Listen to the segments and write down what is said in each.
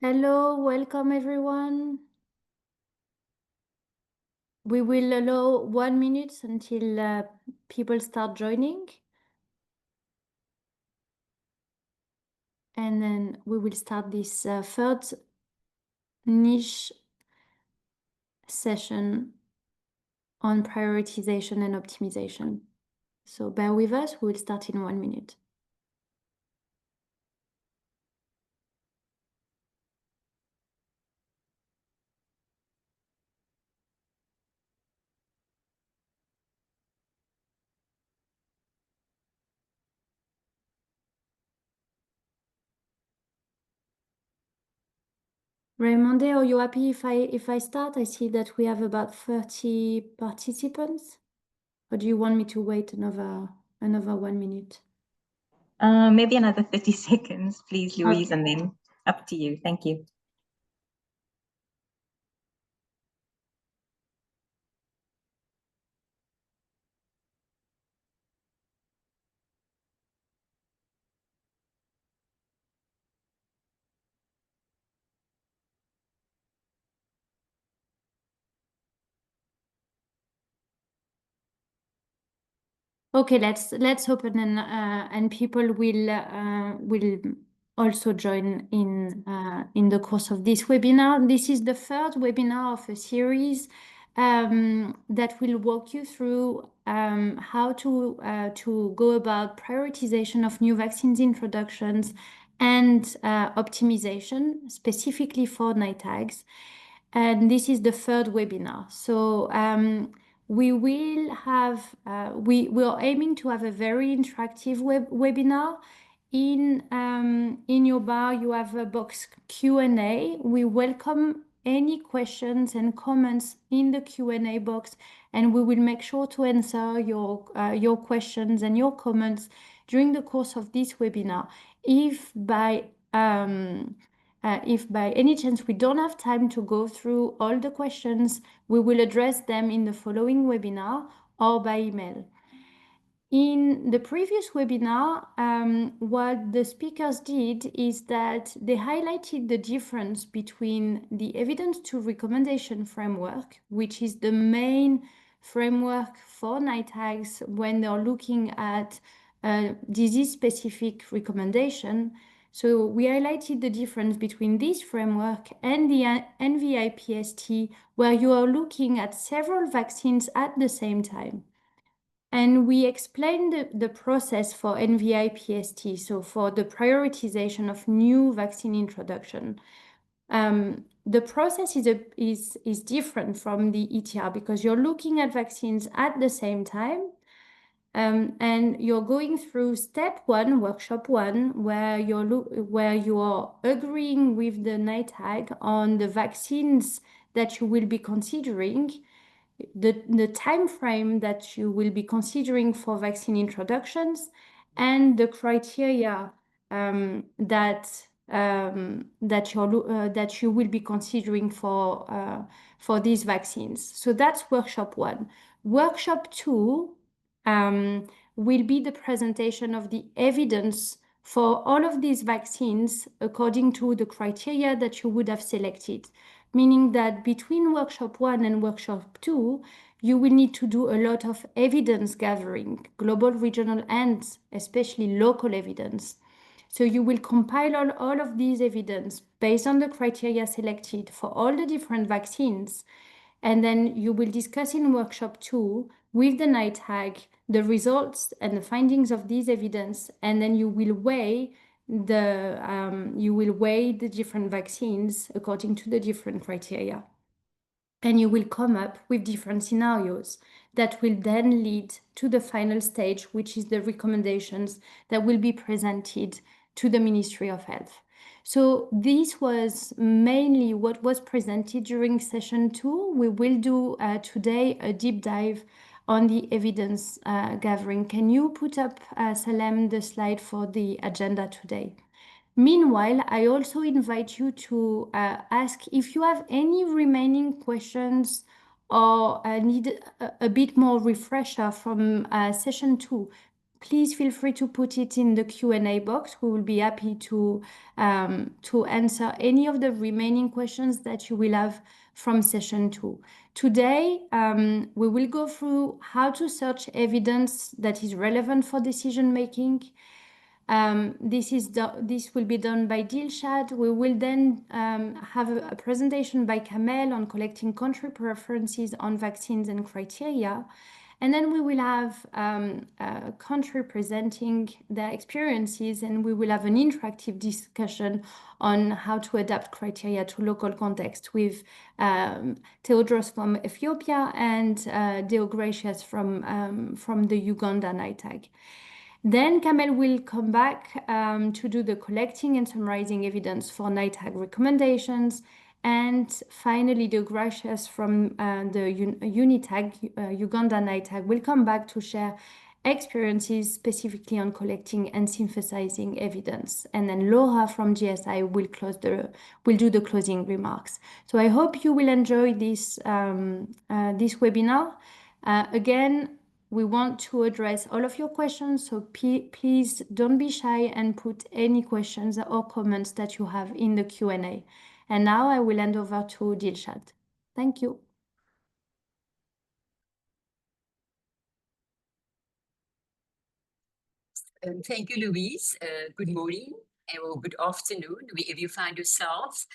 Hello, welcome everyone. We will allow 1 minute until people start joining, and then we will start this third niche session on prioritization and optimization. So bear with us, we will start in 1 minute. Raymonde, are you happy if I start? I see that we have about 30 participants. Or do you want me to wait another 1 minute? Maybe another 30 seconds, please, Louise, Okay. and then up to you. Thank you. Okay, let's open and people will also join in the course of this webinar. This is the third webinar of a series that will walk you through how to go about prioritization of new vaccines introductions and optimization specifically for NITAGs. And this is the third webinar. So we will have, we are aiming to have a very interactive webinar. In your bar, you have a box Q&A. We welcome any questions and comments in the Q&A box, and we will make sure to answer your questions and your comments during the course of this webinar. If by any chance we don't have time to go through all the questions, we will address them in the following webinar or by email. In the previous webinar, what the speakers did is that they highlighted the difference between the evidence to recommendation framework, which is the main framework for NITAGs when they're looking at disease-specific recommendation. So we highlighted the difference between this framework and the NVIPST, where you are looking at several vaccines at the same time. And we explained the process for NVIPST, so for the prioritization of new vaccine introduction. The process is different from the ETR because you're looking at vaccines at the same time. And you're going through step one, workshop one, where you are agreeing with the NITAG on the vaccines that you will be considering, the time frame that you will be considering for vaccine introductions, and the criteria that you will be considering for these vaccines. So that's workshop one. Workshop two will be the presentation of the evidence for all of these vaccines according to the criteria that you would have selected. Meaning that between workshop one and workshop two, you will need to do a lot of evidence gathering, global, regional, and especially local evidence. So you will compile all of these evidence based on the criteria selected for all the different vaccines. And then you will discuss in workshop two with the NITAG the results and the findings of these evidence, and then you will weigh the different vaccines according to the different criteria. And you will come up with different scenarios that will then lead to the final stage, which is the recommendations that will be presented to the Ministry of Health. So this was mainly what was presented during session two. We will do today a deep dive on the evidence gathering. Can you put up, Salem, the slide for the agenda today? Meanwhile, I also invite you to ask if you have any remaining questions or need a bit more refresher from session two. please feel free to put it in the Q&A box. We will be happy to answer any of the remaining questions that you will have from session 2. Today, we will go through how to search evidence that is relevant for decision making. This will be done by Dilshad. We will then have a presentation by Kamel on collecting country preferences on vaccines and criteria. And then we will have a country presenting their experiences, and we will have an interactive discussion on how to adapt criteria to local context with Theodros from Ethiopia and Deogratias from the Uganda NITAG. Then Kamel will come back to do the collecting and summarizing evidence for NITAG recommendations. And finally, Deogratias from the UNITAG, Uganda NITAG, will come back to share experiences specifically on collecting and synthesizing evidence. And then Laura from GSI will do the closing remarks. So I hope you will enjoy this webinar. Again, we want to address all of your questions, so please don't be shy and put any questions or comments that you have in the Q&A. And now I will hand over to Dilshad. Thank you. Thank you, Louise. Good morning or good afternoon, wherever you find yourself.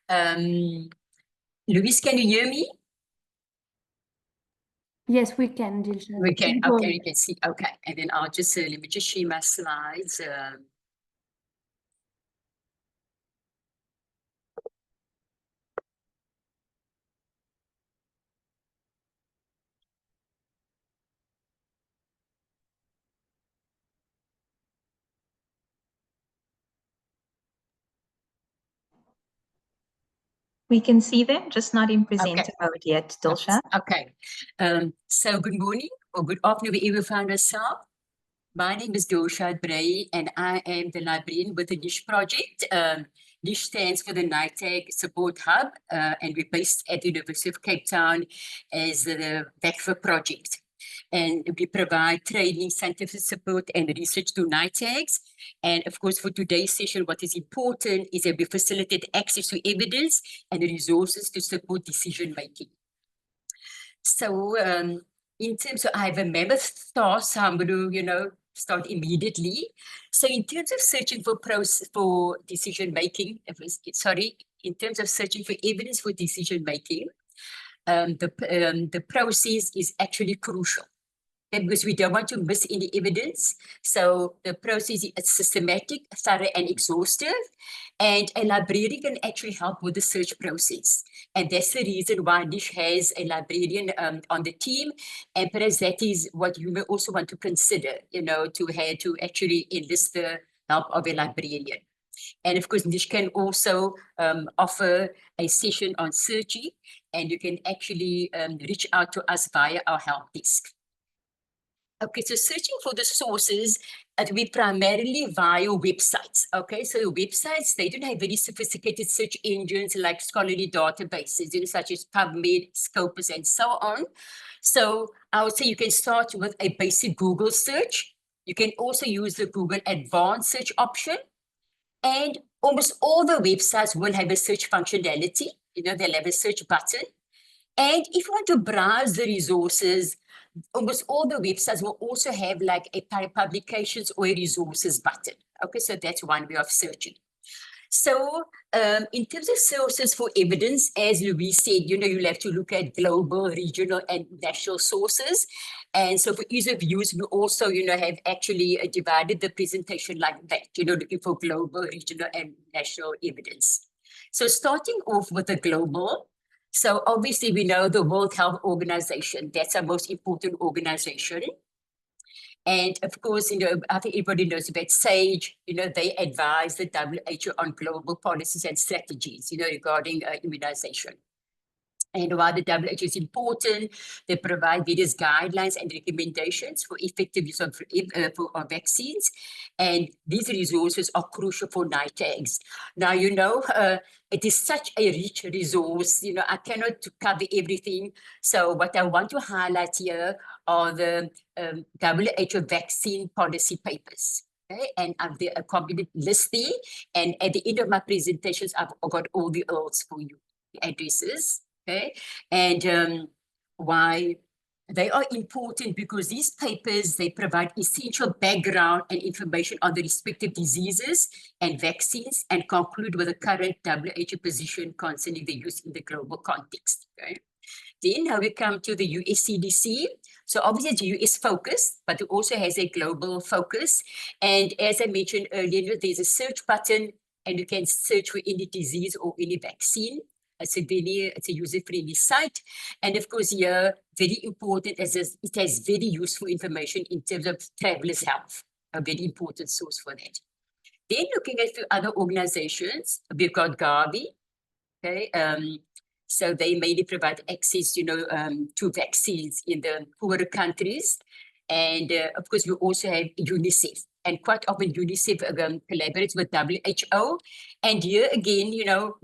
Louise, can you hear me? Yes, we can, Dilshad. We can, okay, you can see, okay. And then I'll just, let me just share my slides. We can see them, just not in presenter mode yet, Dilshad. Okay. So good morning or good afternoon, wherever you find yourself. My name is Dilshad Bray, and I am the librarian with the NISH project. NISH stands for the NITAG Support Hub, and we're based at the University of Cape Town as the VPOP project. And we provide training, scientific support, and research to NITAGs. And of course, for today's session, what is important is that we facilitate access to evidence and resources to support decision making. So in terms of, I have a mammoth task, so I'm going to, start immediately. So in terms of searching for decision making, in terms of searching for evidence for decision making, the process is actually crucial. Because we don't want to miss any evidence. So the process is systematic, thorough, and exhaustive. And a librarian can actually help with the search process. And that's the reason why NISH has a librarian on the team. And perhaps that is what you may also want to consider, to actually enlist the help of a librarian. And of course, NISH can also offer a session on searching, and you can actually reach out to us via our help desk. Okay, so searching for the sources, we primarily via websites. Okay, so websites, they don't have very sophisticated search engines like scholarly databases, such as PubMed, Scopus, and so on. So I would say you can start with a basic Google search. You can also use the Google Advanced Search option. And almost all the websites will have a search functionality. They'll have a search button. And if you want to browse the resources, almost all the websites will also have like a publications or a resources button. Okay, so that's one way of searching. So in terms of sources for evidence, as Louise said, you'll have to look at global, regional, and national sources. And so for ease of use, we also, have actually divided the presentation like that, looking for global, regional, and national evidence. So starting off with the global, so obviously we know the World Health Organization, that's our most important organization. And of course, I think everybody knows about SAGE, they advise the WHO on global policies and strategies, regarding immunization. And while the WHO is important, they provide various guidelines and recommendations for effective use of vaccines. And these resources are crucial for NITAGs. Now, it is such a rich resource, I cannot cover everything. So what I want to highlight here are the WHO vaccine policy papers. Okay, and I've the accompanied list there. And at the end of my presentations, I've got all the URLs for you, the addresses. Okay, and why they are important, because these papers, they provide essential background and information on the respective diseases and vaccines, and conclude with the current WHO position concerning the use in the global context. Okay. Then now we come to the US CDC. So obviously it's US focused, but it also has a global focus. And as I mentioned earlier, there's a search button, and you can search for any disease or any vaccine. It's a user-friendly site. And of course, here, very important as it has very useful information in terms of travelers' health, a very important source for that. Then looking at the other organizations, we've got Gavi. Okay, so they mainly provide access, to vaccines in the poorer countries. And of course, we also have UNICEF. And quite often UNICEF collaborates with WHO. And here again,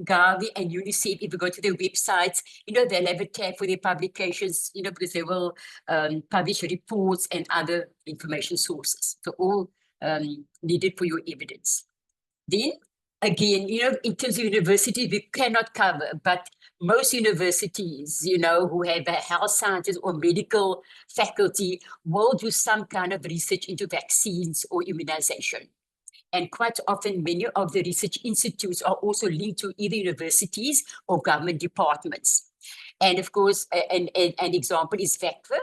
Gavi and UNICEF, if you go to their websites, they'll have a tab for their publications, because they will publish reports and other information sources. So all needed for your evidence. Then again, in terms of university, we cannot cover, but most universities, who have a health sciences or medical faculty will do some kind of research into vaccines or immunization. And quite often, many of the research institutes are also linked to either universities or government departments. And of course, an example is VACVA,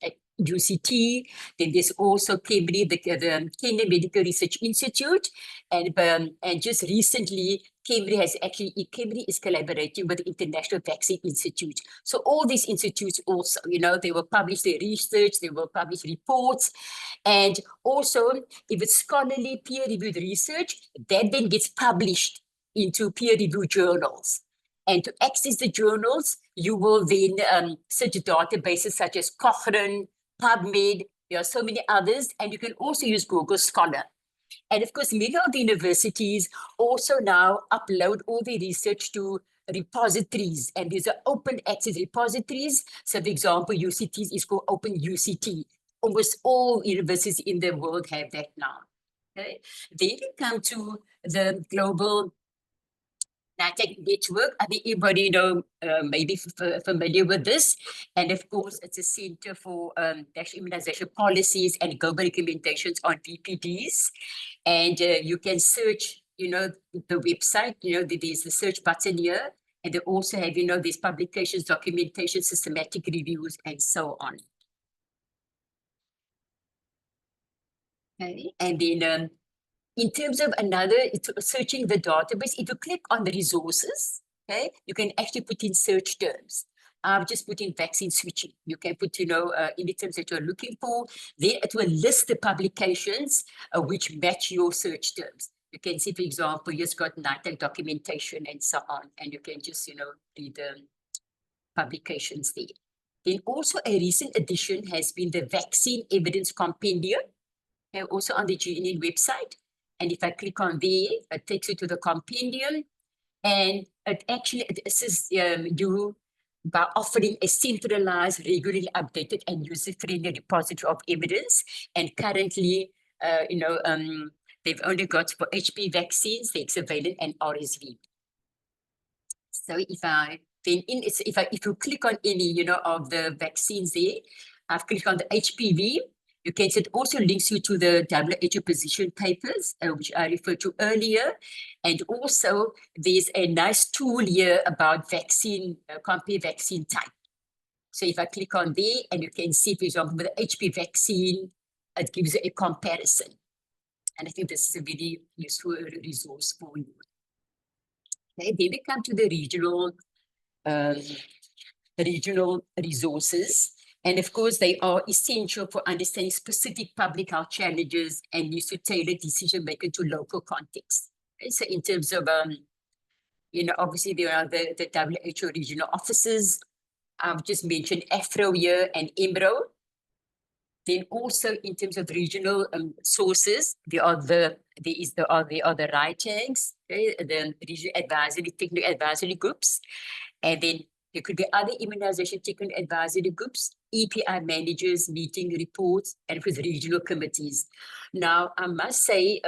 at UCT. Then there's also KEMRI, the Kenya Medical Research Institute. And just recently, KEMRI is collaborating with the International Vaccine Institute. So all these institutes also, they will publish their research, they will publish reports. And also, if it's scholarly peer-reviewed research, that then gets published into peer-reviewed journals. And to access the journals, you will then search databases such as Cochrane, PubMed, there are so many others, and you can also use Google Scholar. And of course, many of the universities also now upload all the research to repositories, and these are open access repositories. So for example, UCT is called Open UCT. Almost all universities in the world have that now. Okay. Then we come to the global NITAC network. I think everybody maybe familiar with this. And of course, it's a center for national immunization policies and global recommendations on VPDs. And you can search, the website, there's the search button here. And they also have, these publications, documentation, systematic reviews, and so on. Okay. And then in terms of searching the database, if you click on the resources, okay, you can actually put in search terms. I've just put in vaccine switching. You can put, in the terms that you're looking for. Then it will list the publications which match your search terms. You can see, for example, you've got NITAC documentation and so on, and you can just, read the publications there. Then also a recent addition has been the Vaccine Evidence Compendium, also on the GNN website. And if I click on there, it takes you to the compendium, and it actually assists you by offering a centralized, regularly updated, and user-friendly repository of evidence. And currently, they've only got for HPV vaccines, the hexavalent and RSV. So if you click on any, of the vaccines there, I've clicked on the HPV. You can see it also links you to the WHO position papers, which I referred to earlier. And also there's a nice tool here about vaccine, compare vaccine type. So if I click on there, and you can see, for example, with the HPV vaccine, it gives you a comparison. And I think this is a very useful resource for you. Okay, then we come to the regional resources. And of course, they are essential for understanding specific public health challenges and use to tailor decision-making to local context. Okay, so in terms of, obviously there are the WHO regional offices. I've just mentioned AFRO here and EMRO. Then also in terms of regional sources, there are the right tanks, okay, the regional advisory, technical advisory groups. And then There could be other immunization technical advisory groups, EPI managers, meeting reports, and with regional committees. Now, I must say,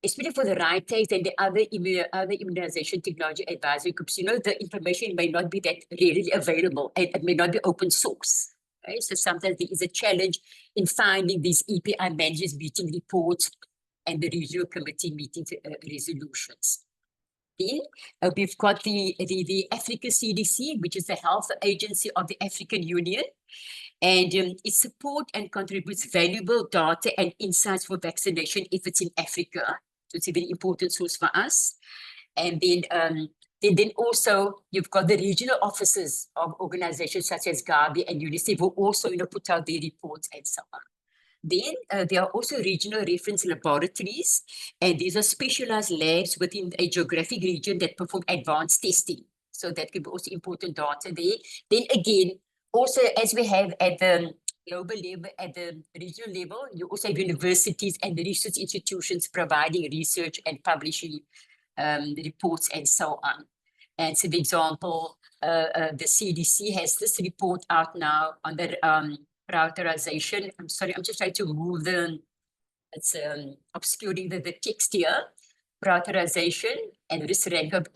especially for the RITEs and the other immunization technology advisory groups, the information may not be that readily available and it may not be open source. Right? So sometimes there is a challenge in finding these EPI managers meeting reports and the regional committee meeting resolutions. Then we've got the Africa CDC, which is the health agency of the African Union. And it supports and contributes valuable data and insights for vaccination efforts in Africa. So it's a very important source for us. And then also you've got the regional offices of organizations such as Gavi and UNICEF who also put out their reports and so on. Then there are also regional reference laboratories, and these are specialized labs within a geographic region that perform advanced testing. So that could be also important data there. Then again, also as we have at the global level, at the regional level, you also have universities and research institutions providing research and publishing reports and so on. And so, for example, the CDC has this report out now on the prioritization. I'm sorry, I'm just trying to move it's obscuring the text here. Prioritization and risk rank of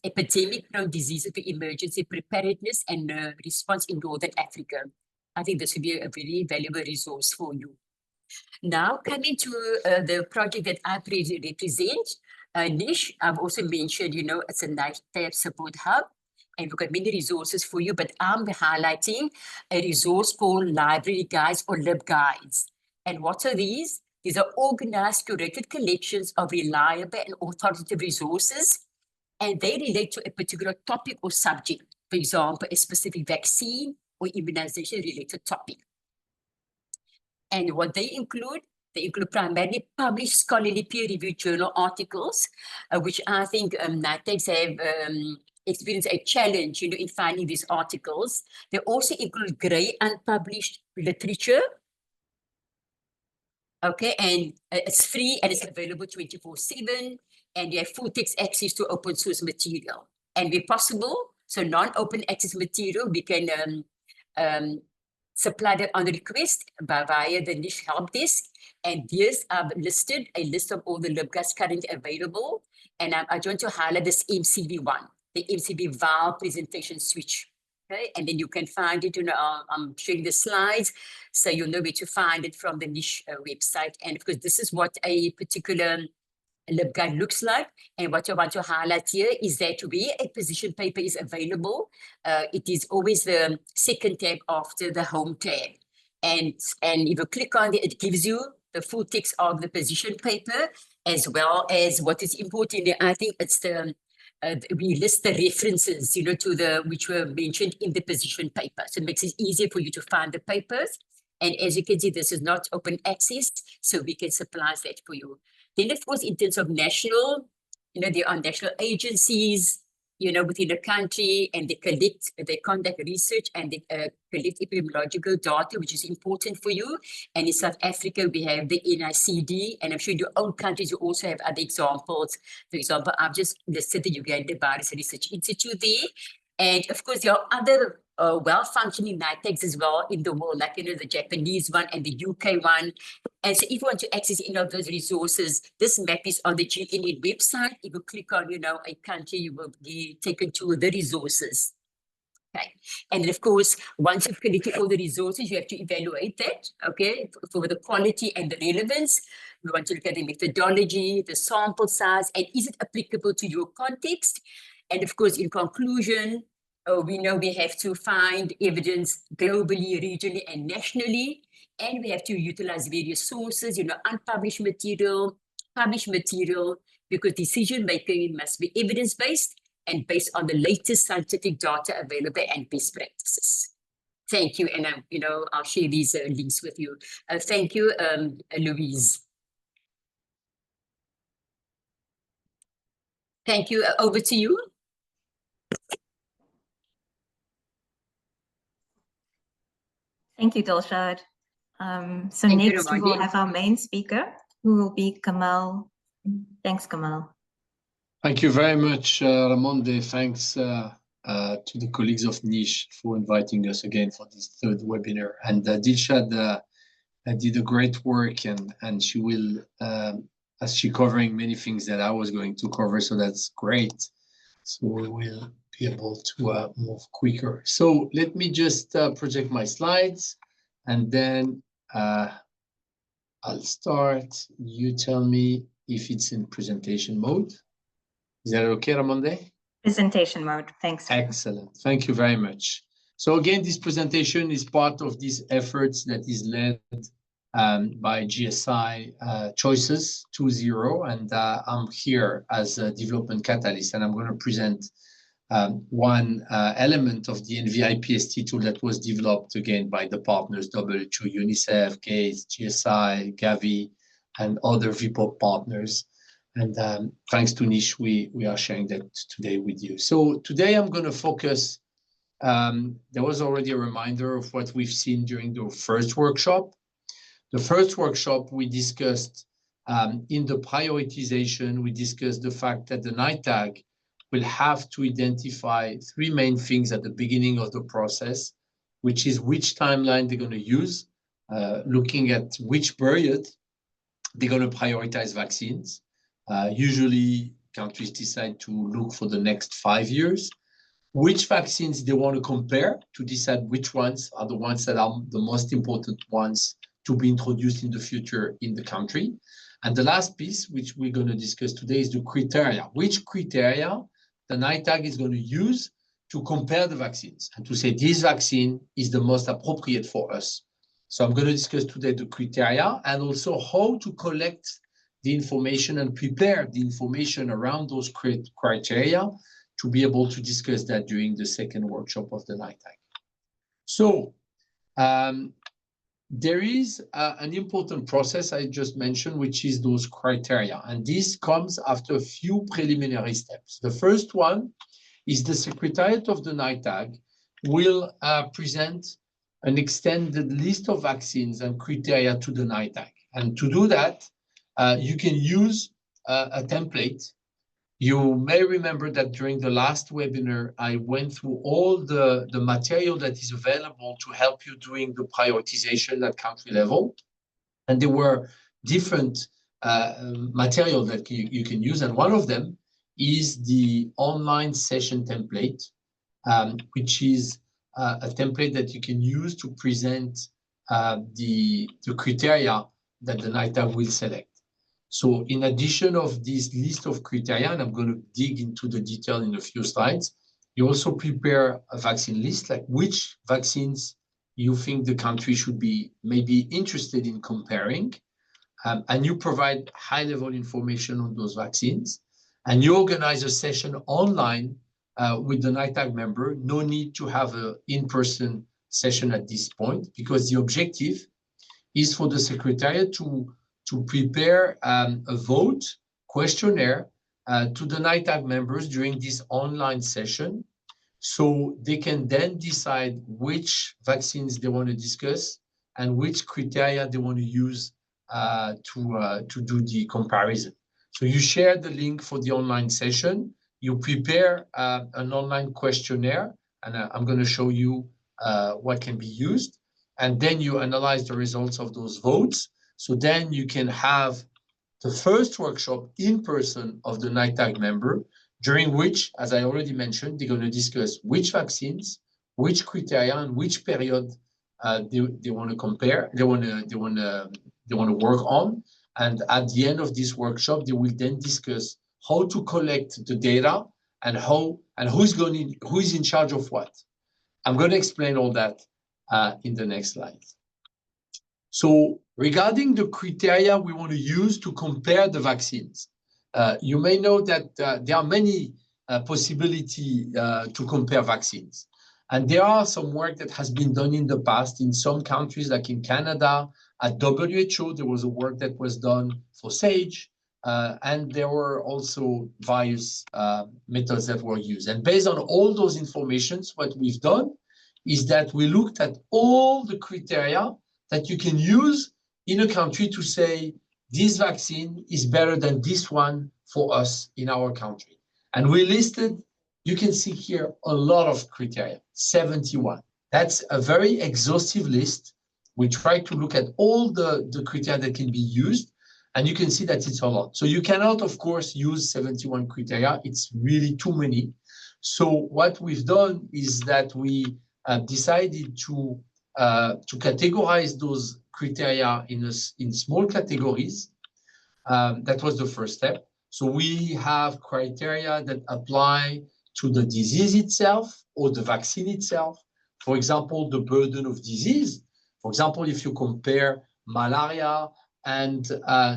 epidemic-prone diseases to emergency preparedness and response in Northern Africa. I think this would be a very valuable resource for you. Now, coming to the project that I represent, Nish, I've also mentioned, it's a NITAB support hub, and we've got many resources for you, but I'm highlighting a resource called Library Guides or LibGuides. And what are these? These are organized, curated collections of reliable and authoritative resources, and they relate to a particular topic or subject. For example, a specific vaccine or immunization-related topic. And what they include primarily published scholarly peer-reviewed journal articles, which I think NITABs have experienced a challenge, in finding these articles. They also include grey unpublished literature. Okay, and it's free and it's available 24/7, and you have full text access to open source material. And where possible, so non-open access material, we can supply that on request via the niche help desk. And here's listed a list of all the LibGuides currently available. And I want to highlight this MCB one, the MCB VAL presentation switch. Okay, and then you can find it, I'm showing the slides, so you'll know where to find it from the niche website. And of course, this is what a particular LibGuide looks like. And what I want to highlight here is that where a position paper is available, it is always the second tab after the home tab. And if you click on it, it gives you the full text of the position paper, as well as what is important. I think it's we list the references, to which were mentioned in the position paper. So it makes it easier for you to find the papers. And as you can see, this is not open access, so we can supply that for you. Then, of course, in terms of national, there are national agencies, within the country, and they conduct research and they collect epidemiological data, which is important for you. And in South Africa, we have the NICD, and I'm sure in your own countries, you also have other examples. For example, I've just listed the Uganda Virus Research Institute there. And of course, there are other well-functioning NITABs as well in the world, like, the Japanese one and the UK one. And so if you want to access any of those resources, this map is on the GNN website. If you click on, a country, you will be taken to the resources. Okay. And of course, once you've collected all the resources, you have to evaluate that, okay, for the quality and the relevance. We want to look at the methodology, the sample size, and is it applicable to your context? And of course, in conclusion, we know we have to find evidence globally, regionally, and nationally. And we have to utilize various sources, unpublished material, published material, because decision-making must be evidence-based and based on the latest scientific data available and best practices. Thank you. And, I'll share these links with you. Thank you, Louise. Thank you. Over to you. Thank you, Dilshad. So next we will have our main speaker, who will be Kamal. Thanks, Kamal. Thank you very much, Ramonde. Thanks, to the colleagues of Niche for inviting us again for this third webinar. And Dilshad did a great work, and she will, as she covering many things that I was going to cover, so that's great. So we will be able to move quicker. So let me just project my slides, and then I'll start. You tell me if it's in presentation mode. Is that okay, Ramonde? Presentation mode. Thanks. Excellent. Thank you very much. So again, this presentation is part of these efforts that is led by GSI Choices 2.0, and I'm here as a development catalyst, and I'm going to present one element of the NVIPST tool that was developed again by the partners WHO, UNICEF, Gates, GSI, Gavi, and other VPOP partners. And thanks to Niche, we are sharing that today with you. So today I'm going to focus, there was already a reminder of what we've seen during the first workshop. The first workshop we discussed in the prioritization, we discussed the fact that the NITAG will have to identify three main things at the beginning of the process, which is which timeline they're going to use, looking at which period they're going to prioritize vaccines. Usually, countries decide to look for the next 5 years, which vaccines they want to compare to decide which ones are the ones that are the most important ones to be introduced in the future in the country. And the last piece, which we're going to discuss today, is the criteria. Which criteria the NITAG is going to use to compare the vaccines and to say this vaccine is the most appropriate for us. So I'm going to discuss today the criteria and also how to collect the information and prepare the information around those criteria to be able to discuss that during the second workshop of the NITAG. So there is an important process I just mentioned, which is those criteria. And this comes after a few preliminary steps. The first one is the Secretariat of the NITAG will present an extended list of vaccines and criteria to the NITAG. And to do that, you can use a template. You may remember that during the last webinar, I went through all the material that is available to help you doing the prioritization at country level. And there were different material that you can use. And one of them is the online session template, which is a template that you can use to present the criteria that the NITAG will select. So in addition of this list of criteria, and I'm going to dig into the detail in a few slides, you also prepare a vaccine list, like which vaccines you think the country should be maybe interested in comparing. And you provide high-level information on those vaccines. And you organize a session online with the NITAG member. No need to have an in-person session at this point, because the objective is for the Secretariat to prepare a vote questionnaire to the NITAG members during this online session, so they can then decide which vaccines they want to discuss and which criteria they want to use to do the comparison. So you share the link for the online session, you prepare an online questionnaire, and I'm going to show you what can be used, and then you analyze the results of those votes. So then you can have the first workshop in person of the NITAG member, during which, as I already mentioned, they're going to discuss which vaccines, which criteria, and which period they want to compare, they want to work on. And at the end of this workshop, they will then discuss how to collect the data and who's in charge of what. I'm going to explain all that in the next slide. So regarding the criteria we want to use to compare the vaccines, you may know that there are many possibilities to compare vaccines. And there are some work that has been done in the past in some countries, like in Canada, at WHO, there was a work that was done for SAGE, and there were also various methods that were used. And based on all those informations, what we've done is that we looked at all the criteria that you can use in a country to say, this vaccine is better than this one for us in our country. And we listed you can see here a lot of criteria, 71. That's a very exhaustive list. We try to look at all the criteria that can be used, and you can see that it's a lot. So you cannot, of course, use 71 criteria. It's really too many. So what we've done is that we decided to categorize those criteria in small categories. That was the first step. So we have criteria that apply to the disease itself or the vaccine itself. For example, the burden of disease. For example, if you compare malaria and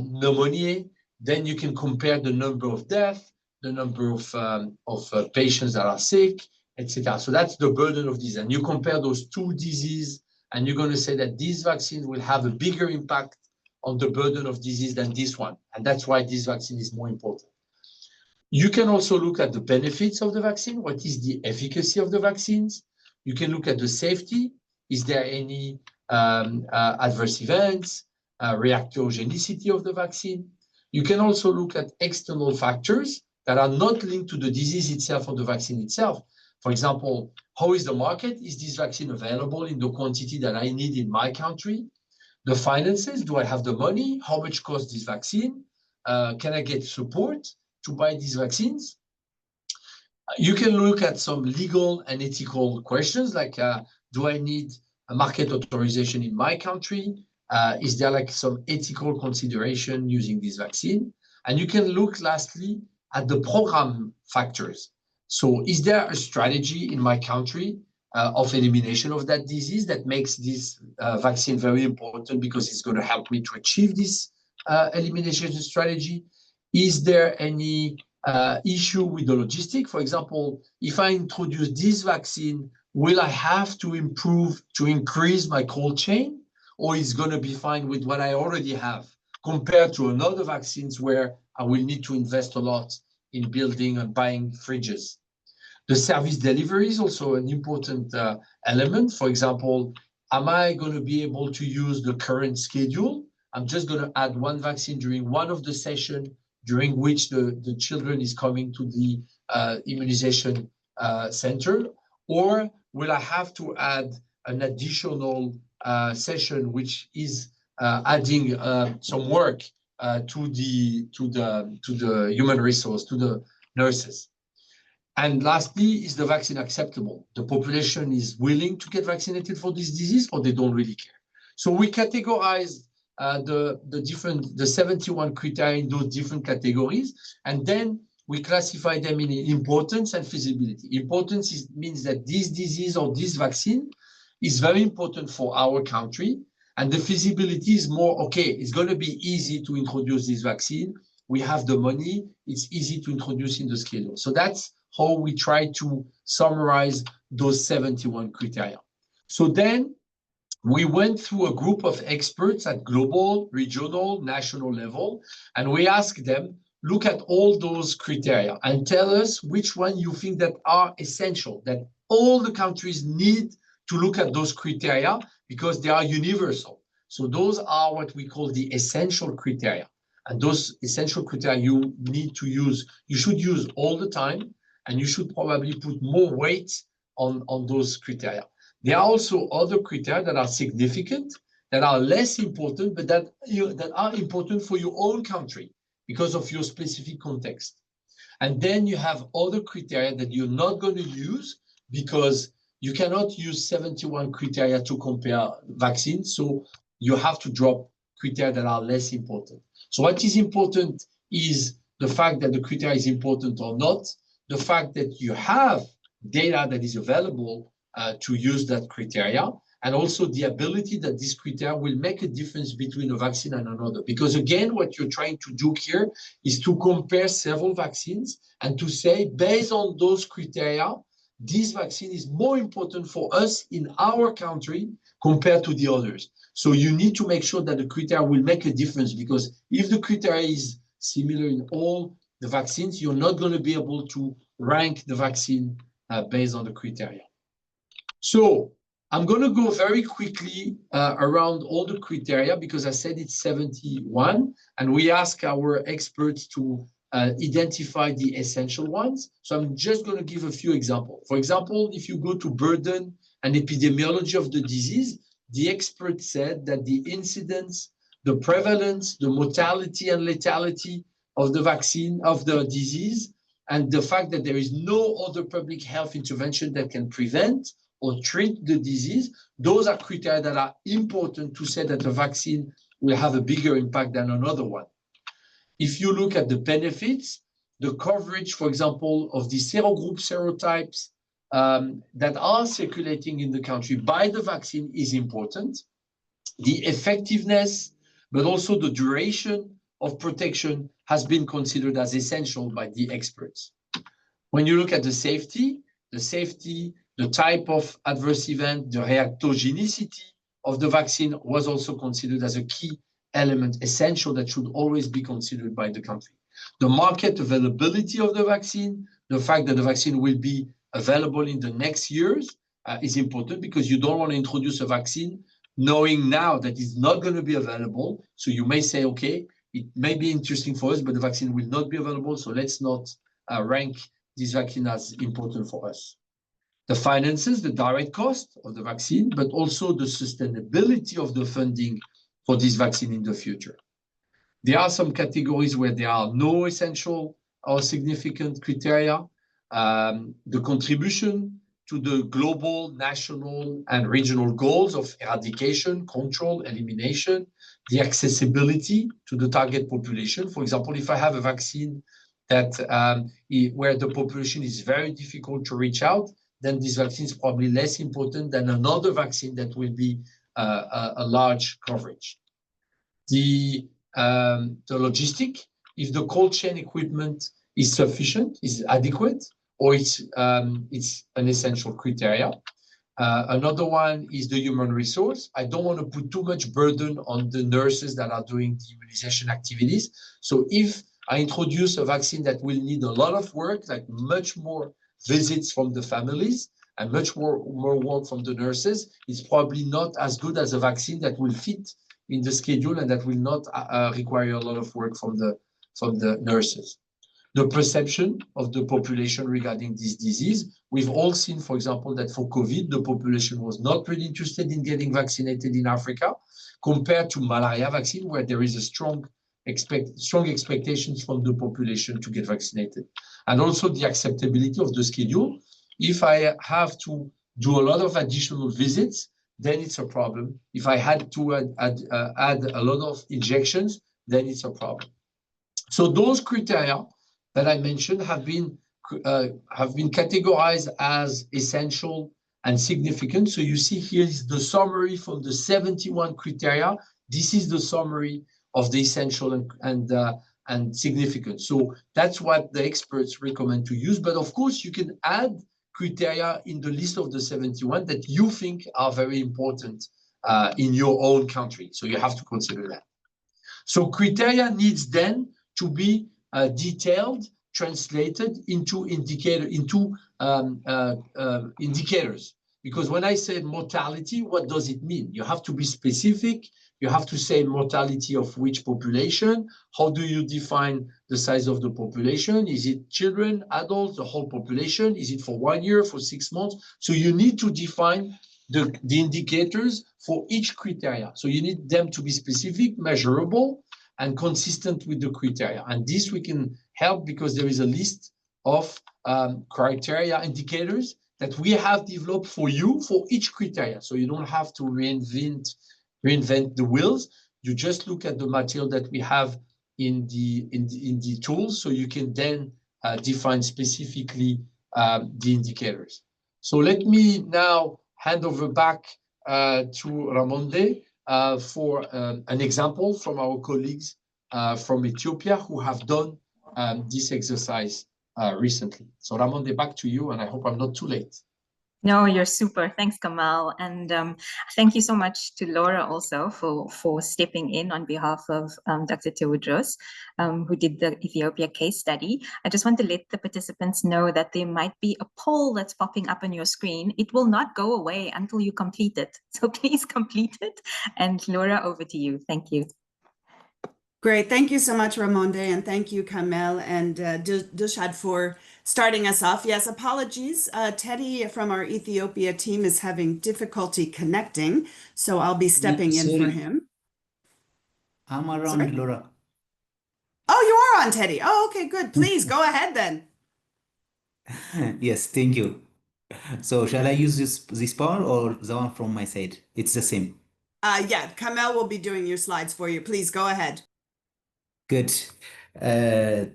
pneumonia, then you can compare the number of deaths, the number of patients that are sick, etc. So that's the burden of disease. And you compare those two diseases, and you're going to say that these vaccines will have a bigger impact on the burden of disease than this one. And that's why this vaccine is more important. You can also look at the benefits of the vaccine. What is the efficacy of the vaccines? You can look at the safety. Is there any adverse events, reactogenicity of the vaccine? You can also look at external factors that are not linked to the disease itself or the vaccine itself. For example, how is the market? Is this vaccine available in the quantity that I need in my country? The finances, do I have the money? How much costs this vaccine? Can I get support to buy these vaccines? You can look at some legal and ethical questions like, do I need a market authorization in my country? Is there like some ethical consideration using this vaccine? And you can look lastly at the program factors. So is there a strategy in my country of elimination of that disease that makes this vaccine very important because it's going to help me to achieve this elimination strategy? Is there any issue with the logistic? For example, if I introduce this vaccine, will I have to increase my cold chain, or is going to be fine with what I already have compared to another vaccines where I will need to invest a lot in building and buying fridges? The service delivery is also an important element. For example, am I going to be able to use the current schedule? I'm just going to add one vaccine during one of the sessions during which the children is coming to the immunization center, or will I have to add an additional session which is adding some work to the human resource, to the nurses? And lastly, is the vaccine acceptable? The population is willing to get vaccinated for this disease, or they don't really care? So we categorize the 71 criteria in those different categories, and then we classify them in importance and feasibility. Importance means that this disease or this vaccine is very important for our country, and the feasibility is more, okay, it's going to be easy to introduce this vaccine. We have the money, it's easy to introduce in the schedule. So that's how we try to summarize those 71 criteria. So then we went through a group of experts at global, regional, national level, and we asked them, look at all those criteria and tell us which one you think that are essential, that all the countries need to look at those criteria because they are universal. So those are what we call the essential criteria. And those essential criteria you need to use, you should use all the time, and you should probably put more weight on those criteria. There are also other criteria that are significant, that are less important, but that are important for your own country because of your specific context. And then you have other criteria that you're not going to use because you cannot use 71 criteria to compare vaccines. So you have to drop criteria that are less important. So what is important is the fact that the criteria is important or not, the fact that you have data that is available to use that criteria, and also the ability that this criteria will make a difference between a vaccine and another. Because again, what you're trying to do here is to compare several vaccines and to say, based on those criteria, this vaccine is more important for us in our country compared to the others. So you need to make sure that the criteria will make a difference, because if the criteria is similar in all the vaccines, you're not going to be able to rank the vaccine based on the criteria. So I'm going to go very quickly around all the criteria because I said it's 71, and we ask our experts to identify the essential ones. So I'm just going to give a few examples. For example, if you go to burden and epidemiology of the disease, the expert said that the incidence, the prevalence, the mortality and lethality of the vaccine, of the disease, and the fact that there is no other public health intervention that can prevent or treat the disease, those are criteria that are important to say that the vaccine will have a bigger impact than another one. If you look at the benefits, the coverage, for example, of the serogroup serotypes that are circulating in the country by the vaccine is important. The effectiveness, but also the duration of protection has been considered as essential by the experts. When you look at the safety, the type of adverse event, the reactogenicity of the vaccine was also considered as a key element, essential, that should always be considered by the country. The market availability of the vaccine, the fact that the vaccine will be available in the next years is important, because you don't want to introduce a vaccine knowing now that it's not going to be available. So you may say, okay, it may be interesting for us, but the vaccine will not be available, so let's not rank this vaccine as important for us. The finances, the direct cost of the vaccine, but also the sustainability of the funding for this vaccine in the future. There are some categories where there are no essential or significant criteria. The contribution to the global, national, and regional goals of eradication, control, elimination, the accessibility to the target population. For example, if I have a vaccine that where the population is very difficult to reach out, then this vaccine is probably less important than another vaccine that will be a large coverage. The logistic, if the cold chain equipment is sufficient, is adequate, or it's an essential criteria. Another one is the human resource. I don't want to put too much burden on the nurses that are doing the immunization activities. So if I introduce a vaccine that will need a lot of work, like much more visits from the families and much more work from the nurses, it's probably not as good as a vaccine that will fit in the schedule and that will not require a lot of work from the nurses. The perception of the population regarding this disease. We've all seen, for example, that for COVID, the population was not really interested in getting vaccinated in Africa, compared to malaria vaccine, where there is a strong expectations from the population to get vaccinated. And also the acceptability of the schedule. If I have to do a lot of additional visits, then it's a problem. If I had to add a lot of injections, then it's a problem. So those criteria that I mentioned have been categorized as essential and significant. So you see here is the summary from the 71 criteria. This is the summary of the essential and significant. So that's what the experts recommend to use. But of course, you can add criteria in the list of the 71 that you think are very important in your own country. So you have to consider that. So criteria needs then to be detailed, translated into indicators. Because when I say mortality, what does it mean? You have to be specific. You have to say mortality of which population. How do you define the size of the population? Is it children, adults, the whole population? Is it for 1 year, for 6 months? So you need to define the indicators for each criteria. So you need them to be specific, measurable, and consistent with the criteria. And this we can help because there is a list of criteria indicators that we have developed for you for each criteria. So you don't have to reinvent the wheels. You just look at the material that we have in the tools, so you can then define specifically the indicators. So let me now hand over back to Ramonde for an example from our colleagues from Ethiopia who have done this exercise recently. So Ramonde, back to you, and I hope I'm not too late. No, you're super. Thanks, Kamal. And thank you so much to Laura also for stepping in on behalf of Dr. Tewodros, who did the Ethiopia case study. I just want to let the participants know that there might be a poll that's popping up on your screen. It will not go away until you complete it. So please complete it. And Laura, over to you. Thank you. Great. Thank you so much, Ramonde, and thank you, Kamel and Dilshad for starting us off. Yes, apologies. Teddy from our Ethiopia team is having difficulty connecting, so I'll be stepping in for Sorry, him. I'm around, Sorry? Laura. Oh, you are on, Teddy. Oh, okay, good. Please go ahead then. Yes, thank you. So shall I use this power or the one from my side? It's the same. Yeah, Kamel will be doing your slides for you. Please go ahead. Good. Uh,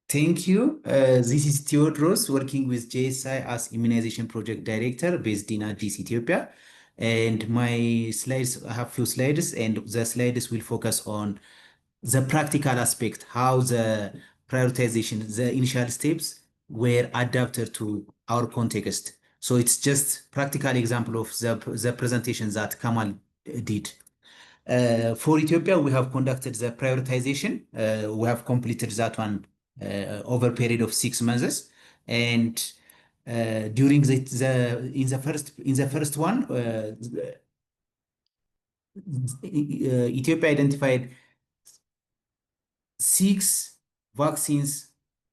Thank you. This is Theodros working with JSI as Immunization Project Director based in Addis, Ethiopia. And my slides, I have few slides, and the slides will focus on the practical aspect, how the prioritization, the initial steps were adapted to our context. So it's just practical example of the presentation that Kamal did. For Ethiopia, we have conducted the prioritization. We have completed that one over a period of 6 months. And during in the first one, Ethiopia identified 6 vaccines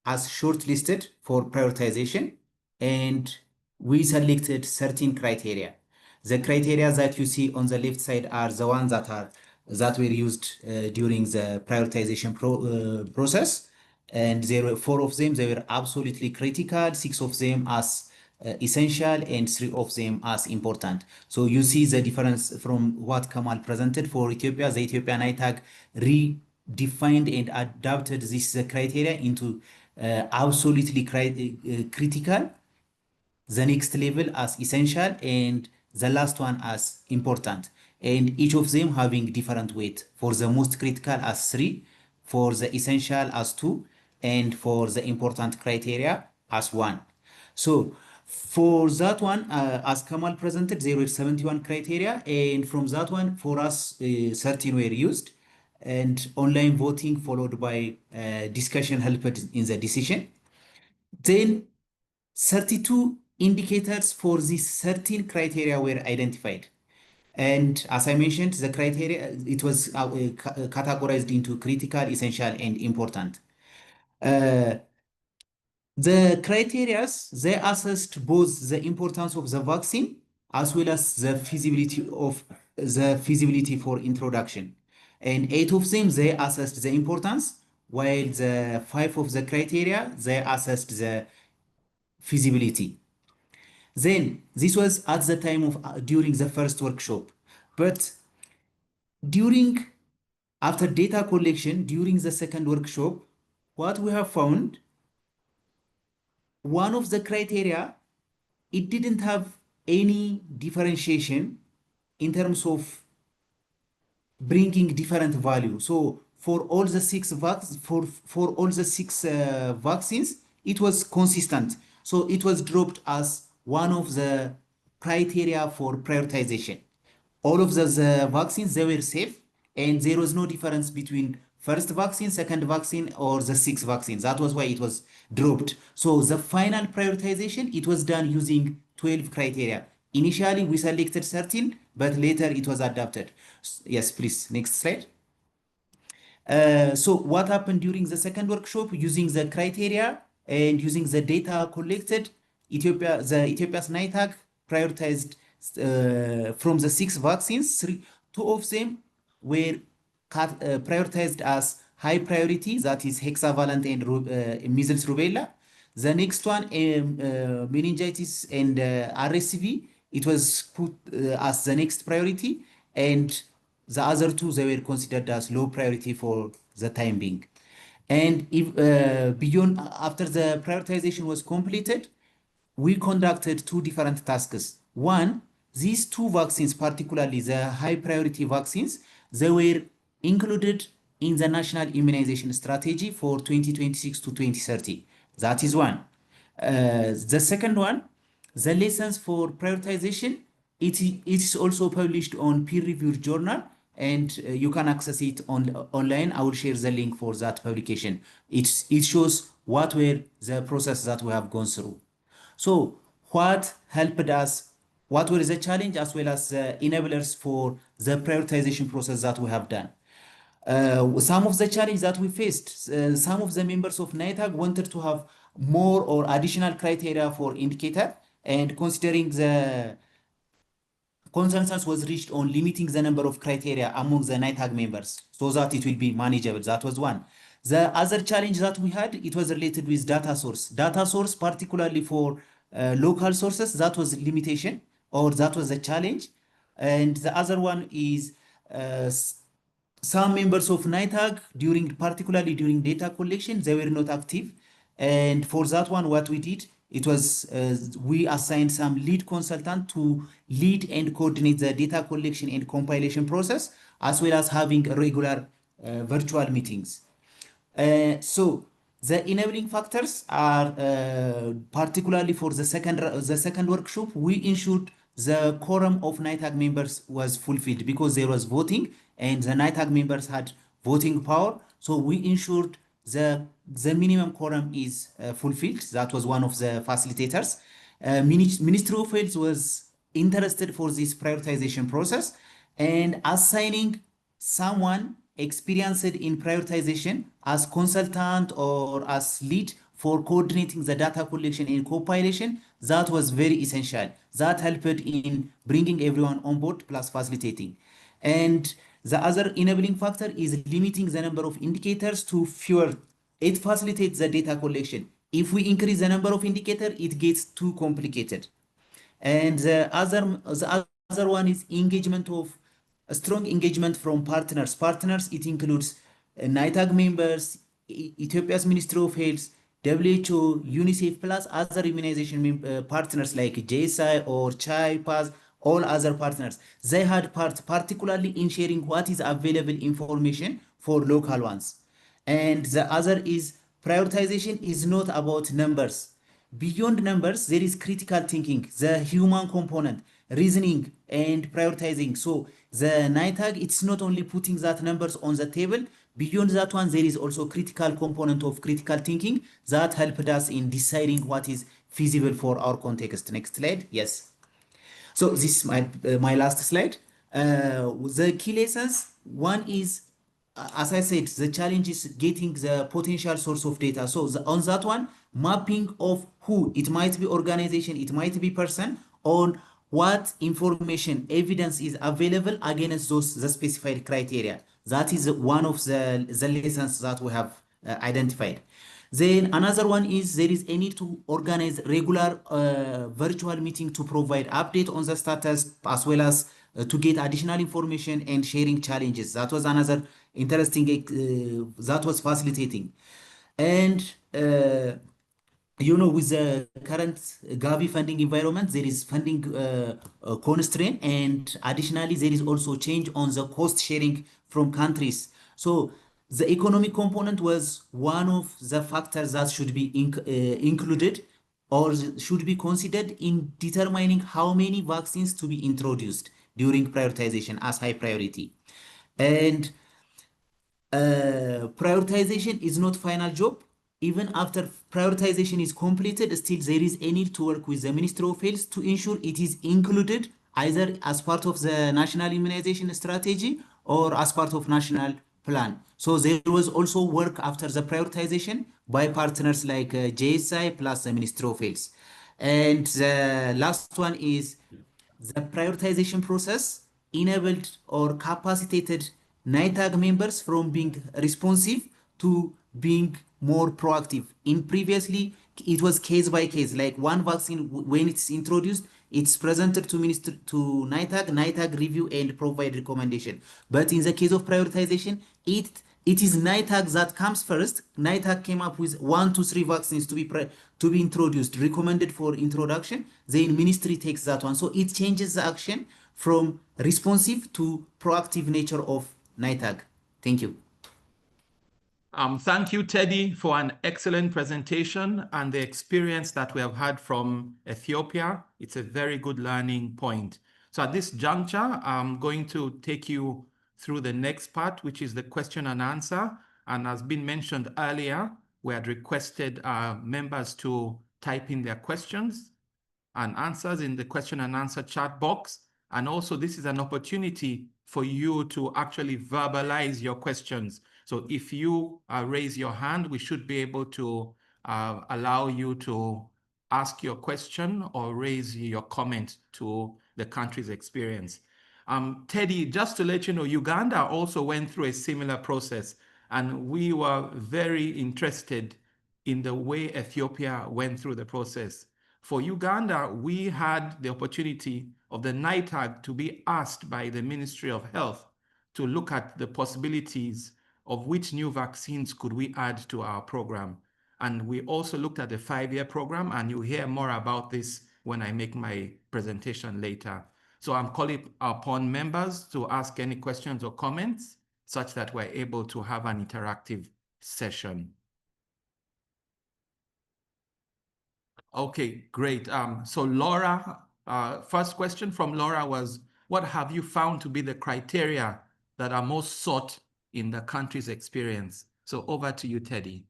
as shortlisted for prioritization, and we selected 13 criteria. The criteria that you see on the left side are the ones that were used during the prioritization process, and there were 4 of them. They were absolutely critical, 6 of them as essential, and 3 of them as important. So you see the difference from what Kamal presented for Ethiopia. The Ethiopian ITAG redefined and adapted this criteria into absolutely critical, the next level as essential, and the last one as important. And each of them having different weight. For the most critical as 3, for the essential as 2, and for the important criteria as 1. So for that one, as Kamal presented, there were 71 criteria, and from that one, for us, 13 were used, and online voting followed by discussion helped in the decision. Then 32 indicators for these 13 criteria were identified. And as I mentioned, the criteria, it was categorized into critical, essential, and important. The criteria, they assessed both the importance of the vaccine as well as the feasibility for introduction. And 8 of them, they assessed the importance, while the 5 of the criteria, they assessed the feasibility. Then this was at the time of during the first workshop, but after data collection during the second workshop, what we have found, one of the criteria, it didn't have any differentiation in terms of bringing different value. So for all the 6 vaccines, it was consistent. So it was dropped as one of the criteria for prioritization. All of the vaccines, they were safe, and there was no difference between first vaccine, second vaccine, or the 6 vaccines. That was why it was dropped. So the final prioritization, it was done using 12 criteria. Initially, we selected 13, but later it was adapted. Yes, please, next slide. So what happened during the second workshop, using the criteria and using the data collected, Ethiopia's NITAG prioritized from the 6 vaccines, 2 of them were prioritized as high priority, that is hexavalent and measles rubella. The next one, meningitis and RSV, it was put as the next priority, and the other 2, they were considered as low priority for the time being. And if beyond, after the prioritization was completed, we conducted 2 different tasks. One, these 2 vaccines, particularly the high priority vaccines, they were included in the national immunization strategy for 2026 to 2030. That is one. The second one, the lessons for prioritization, it is also published on peer-reviewed journal, and you can access it online. I will share the link for that publication. It shows what were the processes that we have gone through. So what helped us, what were the challenge as well as the enablers for the prioritization process that we have done? Some of the challenges that we faced, some of the members of NITAG wanted to have more or additional criteria for indicator, and considering the consensus was reached on limiting the number of criteria among the NITAG members so that it will be manageable. That was one. The other challenge that we had, it was related with data source. Data source, particularly for local sources, that was a limitation, or that was a challenge. And the other one is some members of NITAG, particularly during data collection, they were not active. And for that one, what we did, it was we assigned some lead consultant to lead and coordinate the data collection and compilation process, as well as having regular virtual meetings. So the enabling factors are particularly for the second workshop, we ensured the quorum of NITAG members was fulfilled because there was voting and the NITAG members had voting power. So we ensured the minimum quorum is fulfilled. That was one of the facilitators. Ministry of Health was interested for this prioritization process, and assigning someone experienced in prioritization as consultant or as lead for coordinating the data collection and compilation, that was very essential. That helped in bringing everyone on board plus facilitating. And the other enabling factor is limiting the number of indicators to fewer. It facilitates the data collection. If we increase the number of indicators, it gets too complicated. And the other one is engagement of a strong engagement from partners. Partners, it includes NITAG members, Ethiopia's Ministry of Health, WHO, UNICEF, plus other immunization partners like JSI or CHAI, PAS, all other partners. They had part, particularly in sharing what is available information for local ones. And the other is prioritization is not about numbers. Beyond numbers, there is critical thinking, the human component, reasoning, and prioritizing. So the NITAG, it's not only putting that numbers on the table. Beyond that one, there is also critical component of critical thinking that helped us in deciding what is feasible for our context. Next slide. Yes. So this is my last slide. The key lessons. One is, as I said, the challenge is getting the potential source of data. So on that one, mapping of who, it might be organization, it might be person, on what information, evidence is available against the specified criteria. That is one of the lessons that we have identified. Then another one is there is a need to organize regular virtual meeting to provide update on the status, as well as to get additional information and sharing challenges. That was another interesting, that was facilitating. And with the current Gavi funding environment, there is funding constraint, and additionally, there is also change on the cost sharing from countries. So the economic component was one of the factors that should be included or should be considered in determining how many vaccines to be introduced during prioritization as high priority. And prioritization is not final job. Even after prioritization is completed, still there is a need to work with the Ministry of Health to ensure it is included either as part of the national immunization strategy or as part of national plan. So there was also work after the prioritization by partners like JSI plus the Ministry of Health. And the last one is the prioritization process enabled or capacitated NITAG members from being responsive to being more proactive. In previously, it was case by case, like one vaccine, when it's introduced, it's presented to NITAG review and provide recommendation. But in the case of prioritization, it is NITAG that comes first. NITAG came up with 1 to 3 vaccines to be introduced, recommended for introduction. Then ministry takes that one. So it changes the action from responsive to proactive nature of NITAG. Thank you. Thank you, Teddy, for an excellent presentation and the experience that we have had from Ethiopia. It's a very good learning point. So at this juncture, I'm going to take you through the next part, which is the question and answer. And as been mentioned earlier, we had requested members to type in their questions and answers in the question and answer chat box. And also, this is an opportunity for you to actually verbalize your questions. So if you raise your hand, we should be able to allow you to ask your question or raise your comment to the country's experience. Teddy, just to let you know, Uganda also went through a similar process, and we were very interested in the way Ethiopia went through the process. For Uganda, we had the opportunity of the NITAG to be asked by the Ministry of Health to look at the possibilities of which new vaccines could we add to our program. And we also looked at the 5-year program, and you'll hear more about this when I make my presentation later. So I'm calling upon members to ask any questions or comments such that we're able to have an interactive session. Okay, great. So Laura, first question from Laura was, what have you found to be the criteria that are most sought in the country's experience? So over to you, Teddy.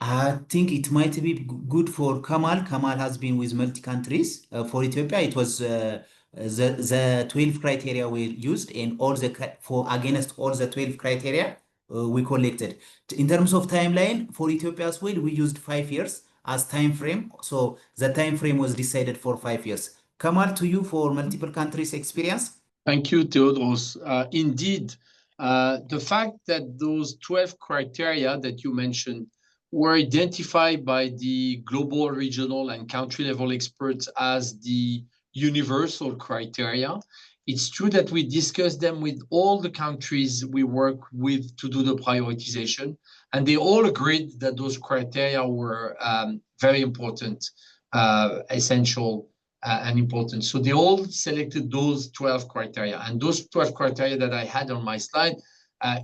I think it might be good for Kamal. Kamal has been with multi countries. For Ethiopia, it was the 12 criteria were used, and all the against all the 12 criteria we collected. In terms of timeline for Ethiopia as well, we used 5 years as time frame. So the time frame was decided for 5 years. Kamal, to you for multiple countries experience. Thank you, Theodoros. Indeed, the fact that those 12 criteria that you mentioned were identified by the global, regional, and country level experts as the universal criteria, it's true that we discussed them with all the countries we work with to do the prioritization, and they all agreed that those criteria were very important, essential, and important. So they all selected those 12 criteria. And those 12 criteria that I had on my slide,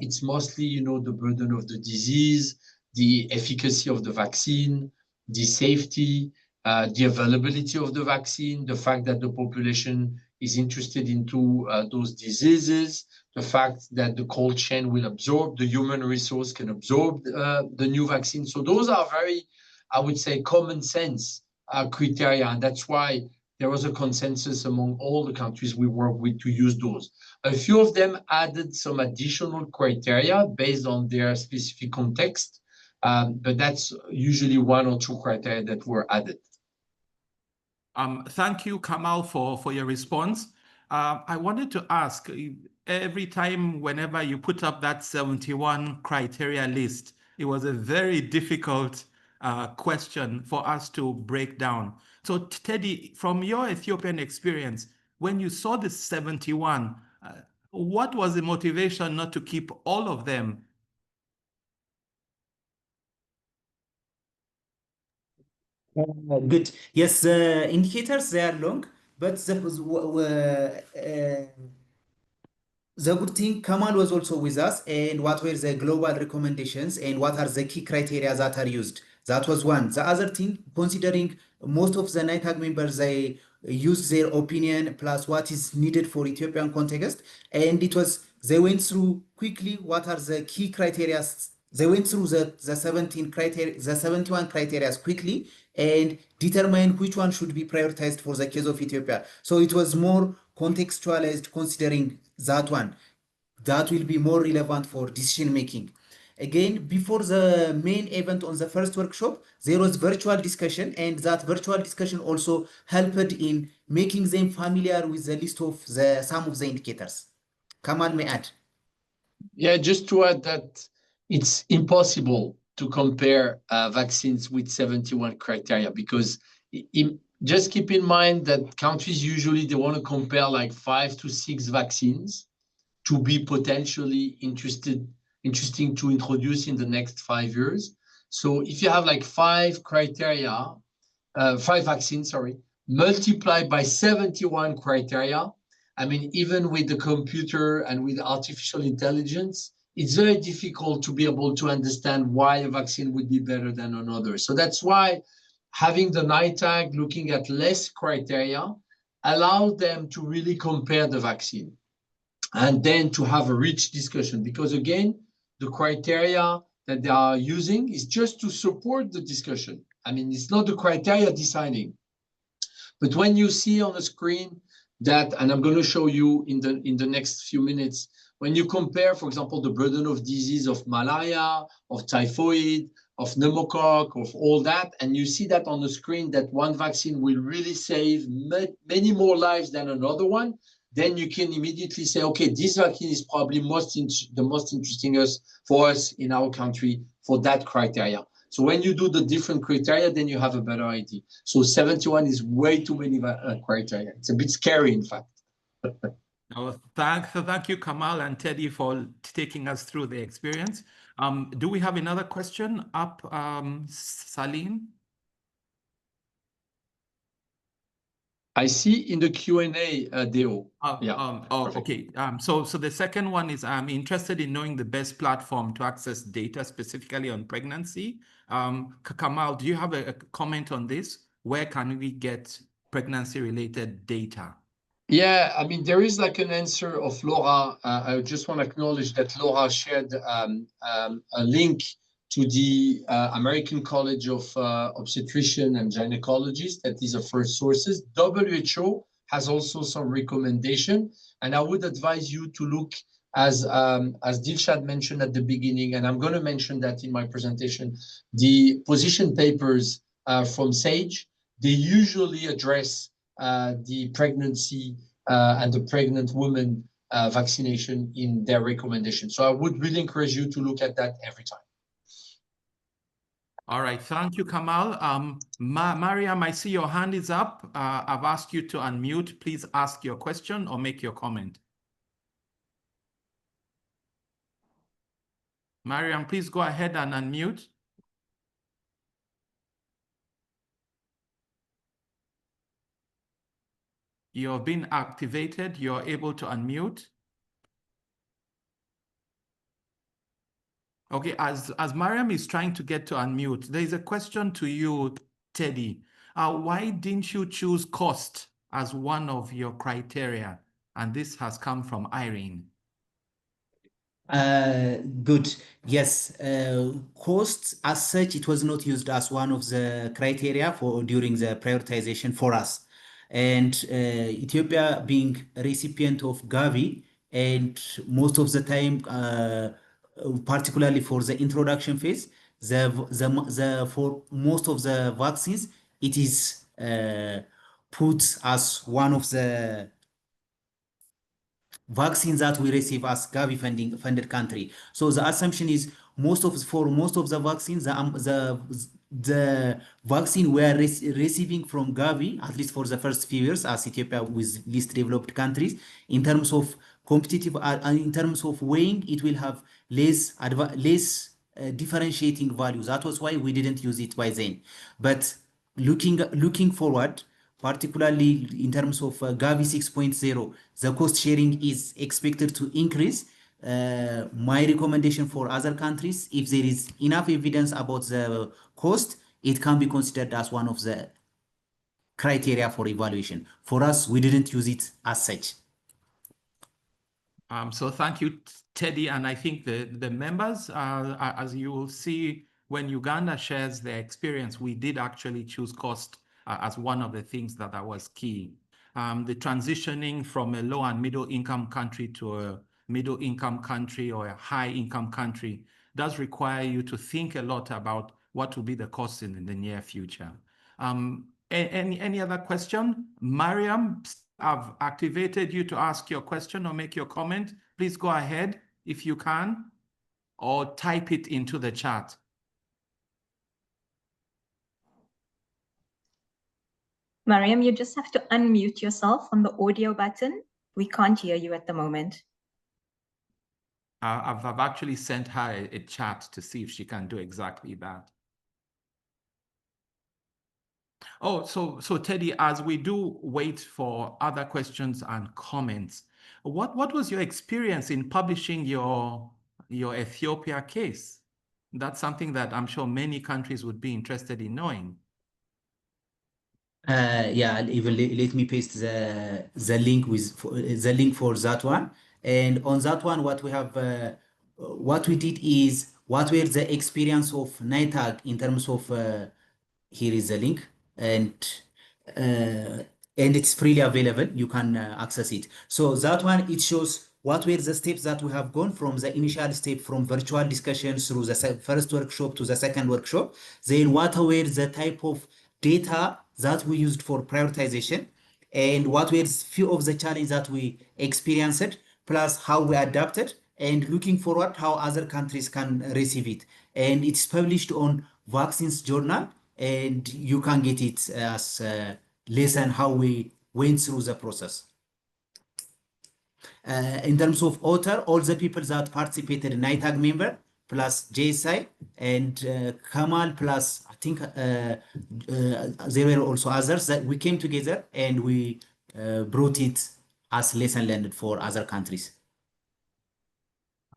it's mostly, you know, the burden of the disease, the efficacy of the vaccine, the safety, the availability of the vaccine, the fact that the population is interested into those diseases, the fact that the cold chain will absorb, the human resource can absorb the new vaccine. So those are very, I would say, common sense criteria. And that's why there was a consensus among all the countries we work with to use those. A few of them added some additional criteria based on their specific context, but that's usually 1 or 2 criteria that were added. Thank you, Kamal, for your response. I wanted to ask, every time whenever you put up that 71 criteria list, it was a very difficult question for us to break down. So Teddy, from your Ethiopian experience, when you saw the 71, what was the motivation not to keep all of them? Good. Yes, the indicators, they are long, but the good thing, Kamal was also with us, and what were the global recommendations and what are the key criteria that are used? That was one. The other thing, considering most of the NITAG members, they use their opinion plus what is needed for Ethiopian context, and it was, they went through quickly what are the key criteria. They went through the 17 criteria, the 71 criteria quickly and determine which one should be prioritized for the case of Ethiopia. So it was more contextualized considering that one. That will be more relevant for decision making. Again, before the main event on the first workshop, there was virtual discussion, and that virtual discussion also helped in making them familiar with the list of some of the indicators. Kamal may add. Yeah, just to add that it's impossible to compare vaccines with 71 criteria because just keep in mind that countries usually they want to compare like 5 to 6 vaccines to be potentially interesting to introduce in the next 5 years. So if you have like 5 criteria, 5 vaccines, sorry, multiplied by 71 criteria, I mean, even with the computer and with artificial intelligence, it's very difficult to be able to understand why a vaccine would be better than another. So that's why having the NITAG looking at less criteria allows them to really compare the vaccine and then to have a rich discussion. Because again, the criteria that they are using is just to support the discussion. I mean, it's not the criteria deciding. But when you see on the screen that, and I'm going to show you in the next few minutes, when you compare, for example, the burden of disease of malaria, of typhoid, of pneumococcus, of all that, and you see that on the screen that one vaccine will really save many more lives than another one, then you can immediately say, okay, this vaccine is probably the most interesting for us in our country for that criteria. So when you do the different criteria, then you have a better idea. So 71 is way too many criteria. It's a bit scary, in fact. Oh, thank you, Kamal and Teddy, for taking us through the experience. Do we have another question up, Salim? I see in the Q&A, Deo. Okay. So the second one is I'm interested in knowing the best platform to access data specifically on pregnancy. Kamal, do you have a comment on this? Where can we get pregnancy-related data? Yeah, I mean, there is like an answer of Laura. I just want to acknowledge that Laura shared a link to the American College of Obstetrician and Gynecologists. That is a first sources. WHO has also some recommendation, and I would advise you to look as Dilshad mentioned at the beginning, and I'm going to mention that in my presentation, the position papers from SAGE. They usually address the pregnancy and the pregnant woman vaccination in their recommendation. So I would really encourage you to look at that every time. All right, thank you, Kamal. Mariam, I see your hand is up. I've asked you to unmute. Please ask your question or make your comment. Mariam, please go ahead and unmute. You're being activated. You're able to unmute. Okay, as Mariam is trying to get to unmute, there is a question to you, Teddy. Why didn't you choose cost as one of your criteria? And this has come from Irene. Good. Yes, cost as such, it was not used as one of the criteria for during the prioritization for us. And Ethiopia being a recipient of Gavi, and most of the time, particularly for the introduction phase, for most of the vaccines, it is put as one of the vaccines that we receive as Gavi funded country. So the assumption is for most of the vaccines, the vaccine we are receiving from Gavi, at least for the first few years, as Ethiopia with least developed countries, in terms of competitive, in terms of weighing, it will have less differentiating values. That was why we didn't use it by then. But looking forward, particularly in terms of Gavi 6.0, the cost sharing is expected to increase. My recommendation for other countries, if there is enough evidence about the cost, it can be considered as one of the criteria for evaluation. For us, we didn't use it as such. So thank you, Teddy. And I think the members, as you will see, when Uganda shares their experience, we did actually choose cost as one of the things that was key. The transitioning from a low and middle income country to a middle income country or a high income country does require you to think a lot about what will be the costs in the near future. Any other question? Mariam, I've activated you to ask your question or make your comment. Please go ahead if you can, or type it into the chat. Mariam, you just have to unmute yourself on the audio button. We can't hear you at the moment. I've actually sent her a chat to see if she can do exactly that. Oh, so Teddy, as we do wait for other questions and comments, what was your experience in publishing your Ethiopia case? That's something that I'm sure many countries would be interested in knowing. Yeah, even let me paste the link the link for that one. And on that one, what we did is what were the experience of NITAG in terms of here is the link, and and it's freely available. You can access it. So that one, it shows what were the steps that we have gone from the initial step, from virtual discussions through the first workshop to the second workshop. Then what were the type of data that we used for prioritization, and what were few of the challenges that we experienced, plus how we adapted, and looking forward how other countries can receive it. And it's published on Vaccines Journal, and you can get it as a lesson how we went through the process. In terms of author, all the people that participated, NITAG member, plus JSI, and Kamal, plus I think there were also others that we came together and we brought it as lesson learned for other countries.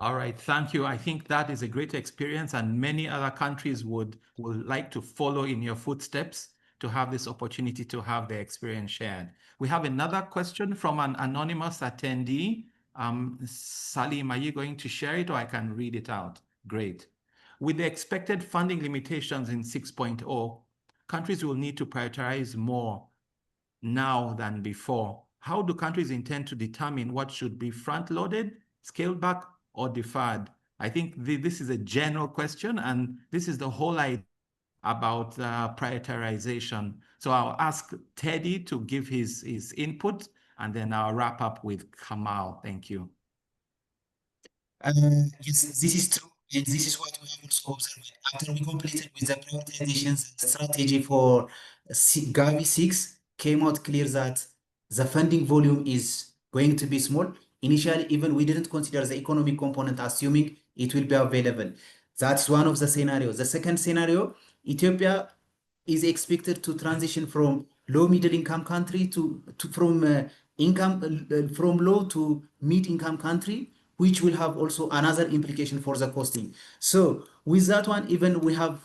All right, thank you. I think that is a great experience, and many other countries would like to follow in your footsteps to have this opportunity to have their experience shared. We have another question from an anonymous attendee. Salim, are you going to share it, or I can read it out? Great. With the expected funding limitations in 6.0, countries will need to prioritize more now than before. How do countries intend to determine what should be front-loaded, scaled back, or deferred? I think this is a general question, and this is the whole idea about prioritization. So I'll ask Teddy to give his input, and then I'll wrap up with Kamal. Thank you. Yes, this is true, and this is what we have also observed. After we completed with the prioritization strategy for Gavi 6, came out clear that the funding volume is going to be small. Initially, even we didn't consider the economic component, assuming it will be available. That's one of the scenarios. The second scenario, Ethiopia is expected to transition from low middle income country from low to mid income country, which will have also another implication for the costing. So with that one, even we have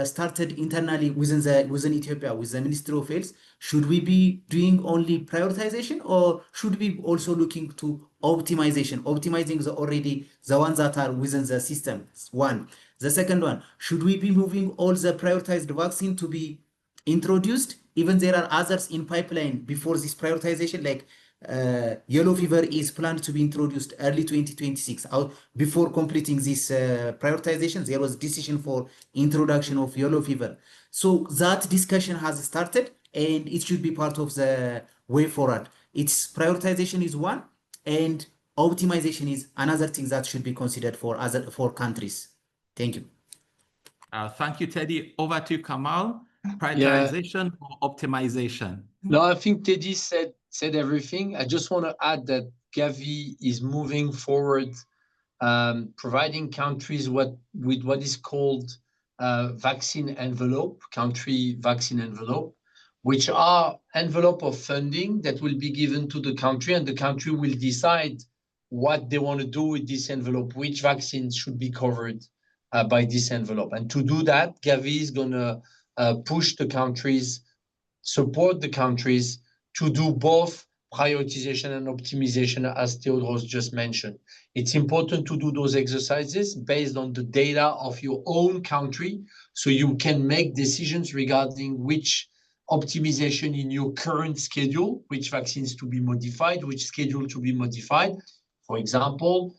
started internally within Ethiopia with the Ministry of Health. Should we be doing only prioritization, or should we be also looking to optimizing the ones that are within the system? One. The second one, should we be moving all the prioritized vaccine to be introduced? Even there are others in pipeline before this prioritization, like yellow fever is planned to be introduced early 2026. Before completing this prioritization, there was decision for introduction of yellow fever. So that discussion has started, and it should be part of the way forward. Its prioritization is one, and optimization is another thing that should be considered for countries. Thank you. Thank you, Teddy. Over to Kamal. Prioritization or optimization? No, I think Teddy said everything. I just want to add that Gavi is moving forward, providing countries with what is called vaccine envelope, country vaccine envelope, which are envelope of funding that will be given to the country, and the country will decide what they want to do with this envelope, which vaccines should be covered by this envelope. And to do that, Gavi is going to push the countries, support the countries to do both prioritization and optimization, as Theodoros just mentioned. It's important to do those exercises based on the data of your own country, so you can make decisions regarding which optimization in your current schedule, which vaccines to be modified, which schedule to be modified. For example,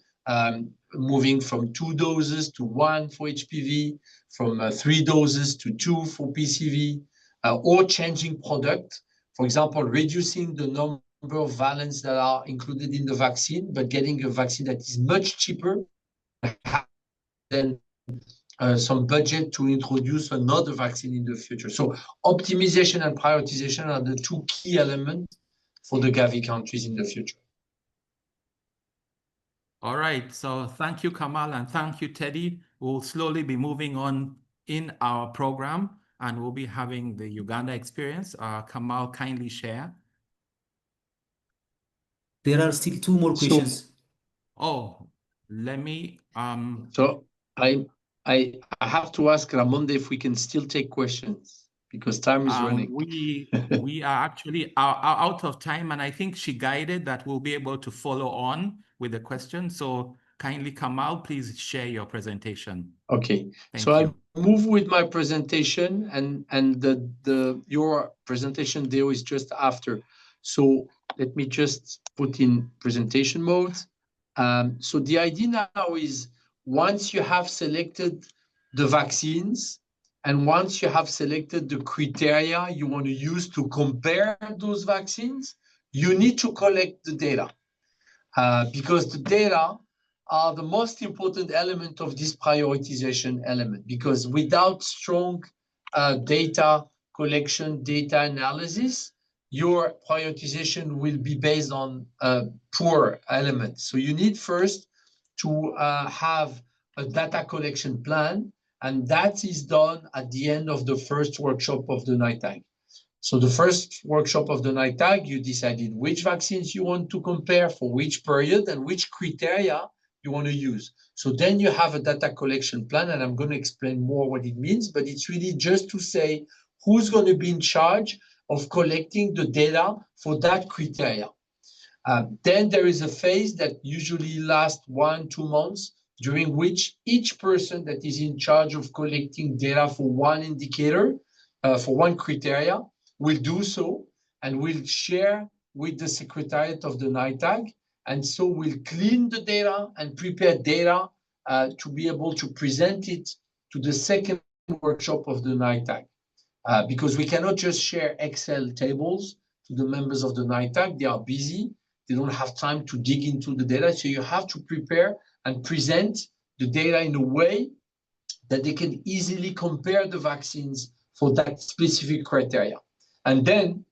moving from 2 doses to 1 for HPV, from 3 doses to 2 for PCV, or changing product. For example, reducing the number of valents that are included in the vaccine, but getting a vaccine that is much cheaper than some budget to introduce another vaccine in the future. So optimization and prioritization are the two key elements for the Gavi countries in the future. All right, so thank you, Kamal, and thank you, Teddy. We'll slowly be moving on in our program, and we'll be having the Uganda experience. Kamal, kindly share. There are still 2 more questions. Let me. So I have to ask Ramonde if we can still take questions, because time is running. We are actually out of time, and I think she guided that we'll be able to follow on with the question. So kindly, Kamal, please share your presentation. Okay, Thank so you. I'll move with my presentation, and your presentation there is just after. So let me just put in presentation mode. So the idea now is once you have selected the vaccines and once you have selected the criteria you want to use to compare those vaccines, you need to collect the data. Because the data are the most important element of this prioritization element, because without strong data collection, data analysis, your prioritization will be based on poor elements. So you need first to have a data collection plan, and that is done at the end of the first workshop of the NITAG. So the first workshop of the NITAG, you decided which vaccines you want to compare for which period and which criteria you want to use. So then you have a data collection plan, and I'm going to explain more what it means, but it's really just to say who's going to be in charge of collecting the data for that criteria. Then there is a phase that usually lasts 1-2 months, during which each person that is in charge of collecting data for one indicator, for one criteria, will do so and will share with the Secretariat of the NITAG, and so we'll clean the data and prepare data to be able to present it to the second workshop of the NITAG. Because we cannot just share Excel tables to the members of the NITAG. They are busy. They don't have time to dig into the data. So you have to prepare and present the data in a way that they can easily compare the vaccines for that specific criteria. And then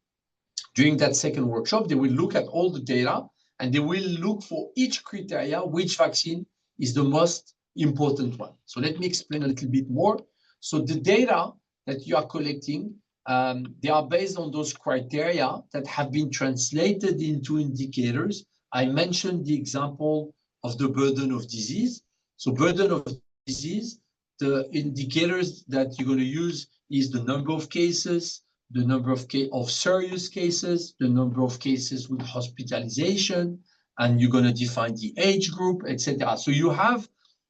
during that second workshop, they will look at all the data and they will look for each criteria, which vaccine is the most important one. So let me explain a little bit more. So the data that you are collecting, they are based on those criteria that have been translated into indicators. I mentioned the example of the burden of disease. So burden of disease, the indicators that you're going to use is the number of cases, the number of serious cases, the number of cases with hospitalization, and you're going to define the age group, etc. So you have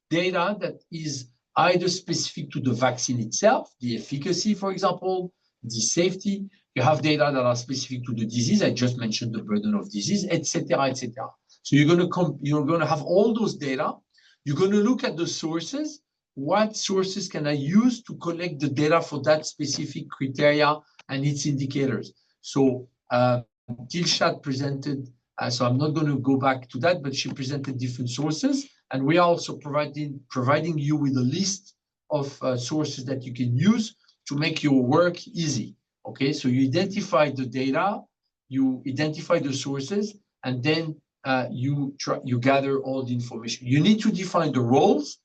data that is either specific to the vaccine itself, the efficacy, for example, the safety. You have data that are specific to the disease. I just mentioned the burden of disease, etc., etc. So you're going to have all those data. You're going to look at the sources. What sources can I use to collect the data for that specific criteria and its indicators? So Dilshad presented, so I'm not going to go back to that, but she presented different sources. And we are also providing you with a list of sources that you can use to make your work easy. Okay, so you identify the data, you identify the sources, and then you gather all the information. You need to define the roles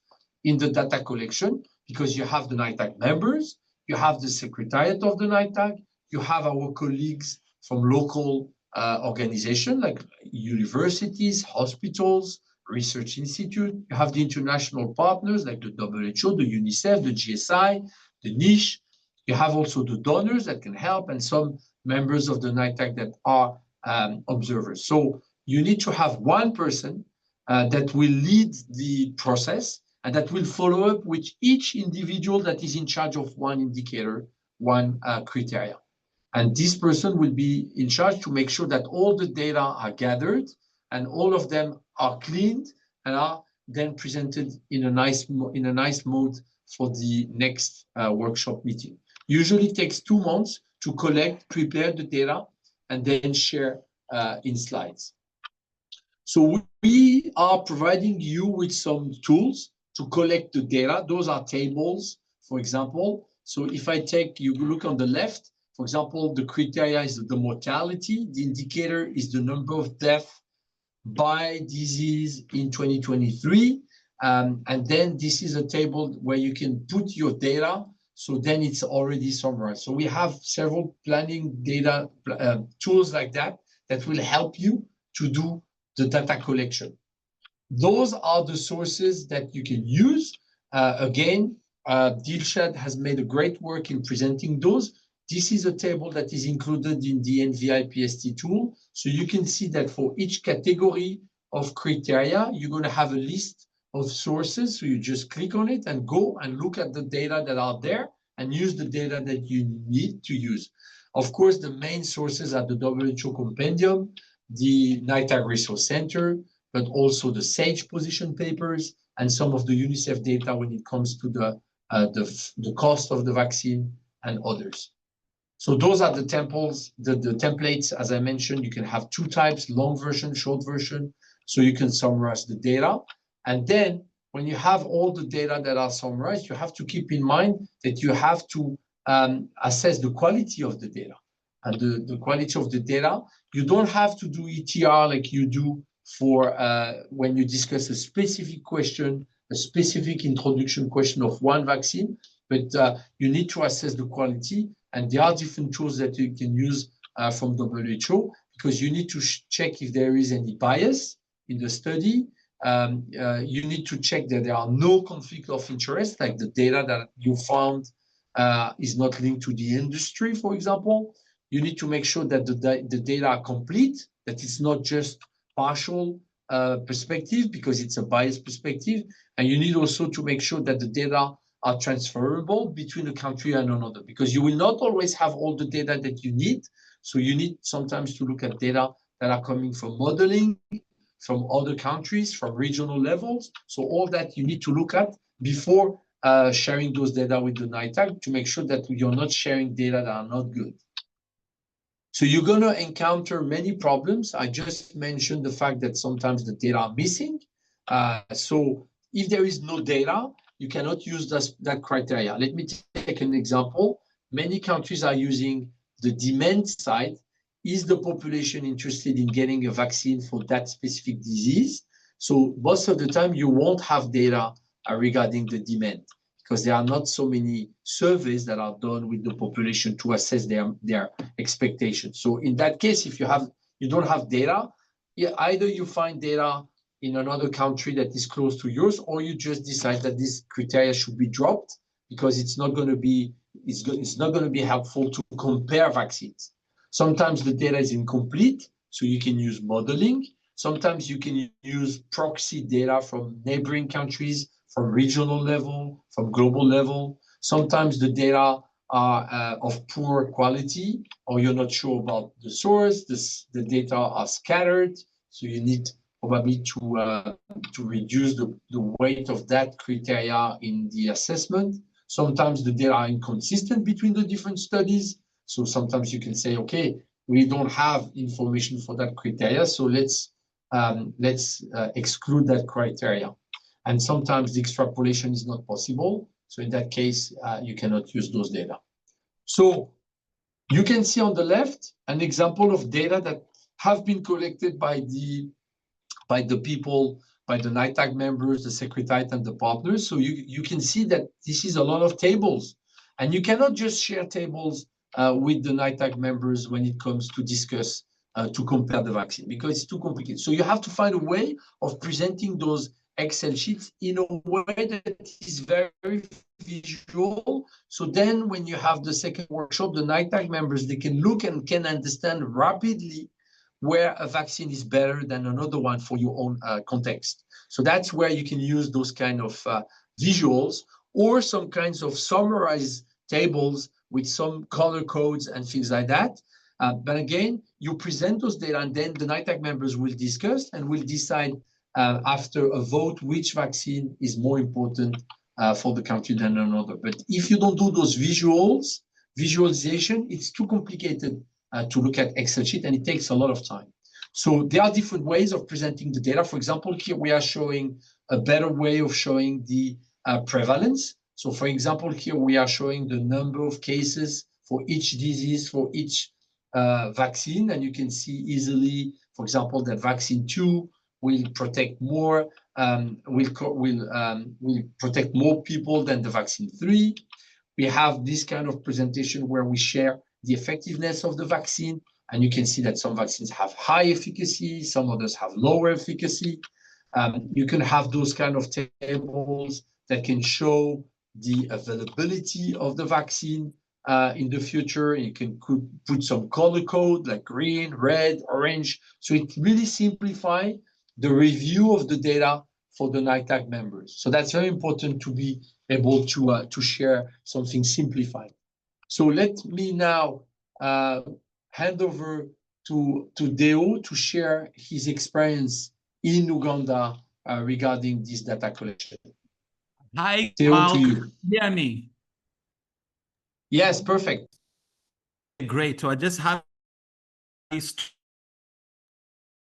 in the data collection, because you have the NITAG members, you have the Secretariat of the NITAG, you have our colleagues from local organizations like universities, hospitals, research institute. You have the international partners like the WHO, the UNICEF, the GSI, the NICH. You have also the donors that can help, and some members of the NITAG that are observers. So you need to have one person that will lead the process and that will follow up with each individual that is in charge of one indicator, one criteria. And this person will be in charge to make sure that all the data are gathered and all of them are cleaned and are then presented in a nice mode for the next workshop meeting. Usually it takes 2 months to collect, prepare the data, and then share in slides. So we are providing you with some tools to collect the data. Those are tables, for example. So if you look on the left, for example, the criteria is the mortality. The indicator is the number of deaths by disease in 2023. And then this is a table where you can put your data. So then it's already summarized. So we have several planning data tools like that will help you to do the data collection. Those are the sources that you can use. Again, Dilshad has made a great work in presenting those. This is a table that is included in the NVIPST tool. So you can see that for each category of criteria, you're going to have a list of sources. So you just click on it and go and look at the data that are there and use the data that you need to use. Of course, the main sources are the WHO Compendium, the NITAG Resource Center, but also the SAGE position papers and some of the UNICEF data when it comes to the cost of the vaccine and others. So those are the templates. As I mentioned, you can have two types, long version, short version, so you can summarize the data. And then when you have all the data that are summarized, you have to keep in mind that you have to assess the quality of the data. And the quality of the data, you don't have to do ETR like you do for when you discuss a specific question, a specific introduction question of one vaccine, but you need to assess the quality. And there are different tools that you can use from WHO, because you need to check if there is any bias in the study. You need to check that there are no conflict of interest, like the data that you found is not linked to the industry, for example. You need to make sure that the data are complete, that it's not just partial perspective, because it's a biased perspective. And you need also to make sure that the data are transferable between a country and another, because you will not always have all the data that you need. So you need sometimes to look at data that are coming from modeling, from other countries, from regional levels. So all that you need to look at before sharing those data with the NITAG, to make sure that you're not sharing data that are not good. So you're going to encounter many problems. I just mentioned the fact that sometimes the data are missing. So if there is no data, you cannot use that criteria. Let me take an example. Many countries are using the demand side. Is the population interested in getting a vaccine for that specific disease? So most of the time, you won't have data regarding the demand, because there are not so many surveys that are done with the population to assess their expectations. So in that case, if you don't have data, either you find data in another country that is close to yours, or you just decide that this criteria should be dropped, because it's not going to be helpful to compare vaccines. Sometimes the data is incomplete, so you can use modeling. Sometimes you can use proxy data from neighboring countries, from regional level, from global level. Sometimes the data are of poor quality, or you're not sure about the source. The data are scattered, so you need probably to reduce the weight of that criteria in the assessment. Sometimes the data are inconsistent between the different studies. So sometimes you can say, okay, we don't have information for that criteria, so let's exclude that criteria. And sometimes the extrapolation is not possible. So in that case, you cannot use those data. So you can see on the left an example of data that have been collected by the people, by the NITAG members, the secretariat, and the partners. So you can see that this is a lot of tables. And you cannot just share tables with the NITAG members when it comes to discuss, to compare the vaccine, because it's too complicated. So you have to find a way of presenting those Excel sheets in a way that is very visual. So then when you have the second workshop, the NITAG members, they can look and can understand rapidly where a vaccine is better than another one for your own context. So that's where you can use those kind of visuals, or some kinds of summarized tables with some color codes and things like that. But again, you present those data, and then the NITAG members will discuss and will decide after a vote which vaccine is more important for the country than another. But if you don't do those visualization, it's too complicated to look at Excel sheet, and it takes a lot of time. So there are different ways of presenting the data. For example, here we are showing a better way of showing the prevalence. So for example, here we are showing the number of cases for each disease, for each vaccine, and you can see easily, for example, that vaccine 2 will protect more, will protect more people than the vaccine 3. We have this kind of presentation where we share the effectiveness of the vaccine, and you can see that some vaccines have high efficacy, some others have lower efficacy. You can have those kind of tables that can show the availability of the vaccine in the future. You can put some color code like green, red, orange. So it really simplifies the review of the data for the NITAG members. So that's very important to be able to share something simplified. So let me now hand over to Deo to share his experience in Uganda regarding this data collection. Hi, Deo, Mal, to can you. you hear me? Yes, perfect. Great. So I just have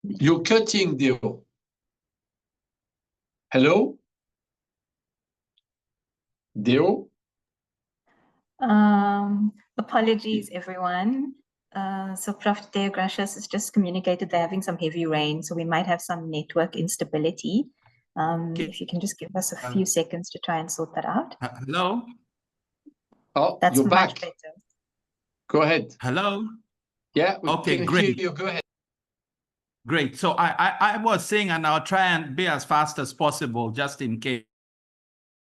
You're cutting, Deo. Hello? Deo? Apologies, everyone. So Prof. Deo Gracious has just communicated they're having some heavy rain, so we might have some network instability. If you can just give us a few seconds to try and sort that out. Hello? Oh, That's you're much back. better. Go ahead. Hello? Yeah, we Okay, can great. hear you. Go ahead. Great. So I was saying, and I'll try and be as fast as possible, just in case.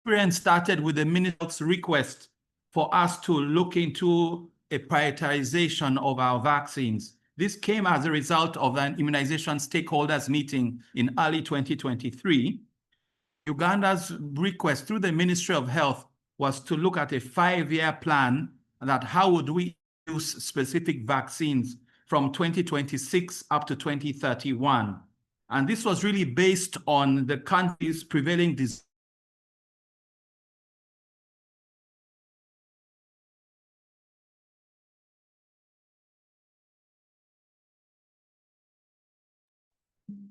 Experience started with the minister's request for us to look into a prioritization of our vaccines. This came as a result of an immunization stakeholders meeting in early 2023. Uganda's request through the Ministry of Health was to look at a 5-year plan that how would we use specific vaccines from 2026 up to 2031. And this was really based on the country's prevailing disease.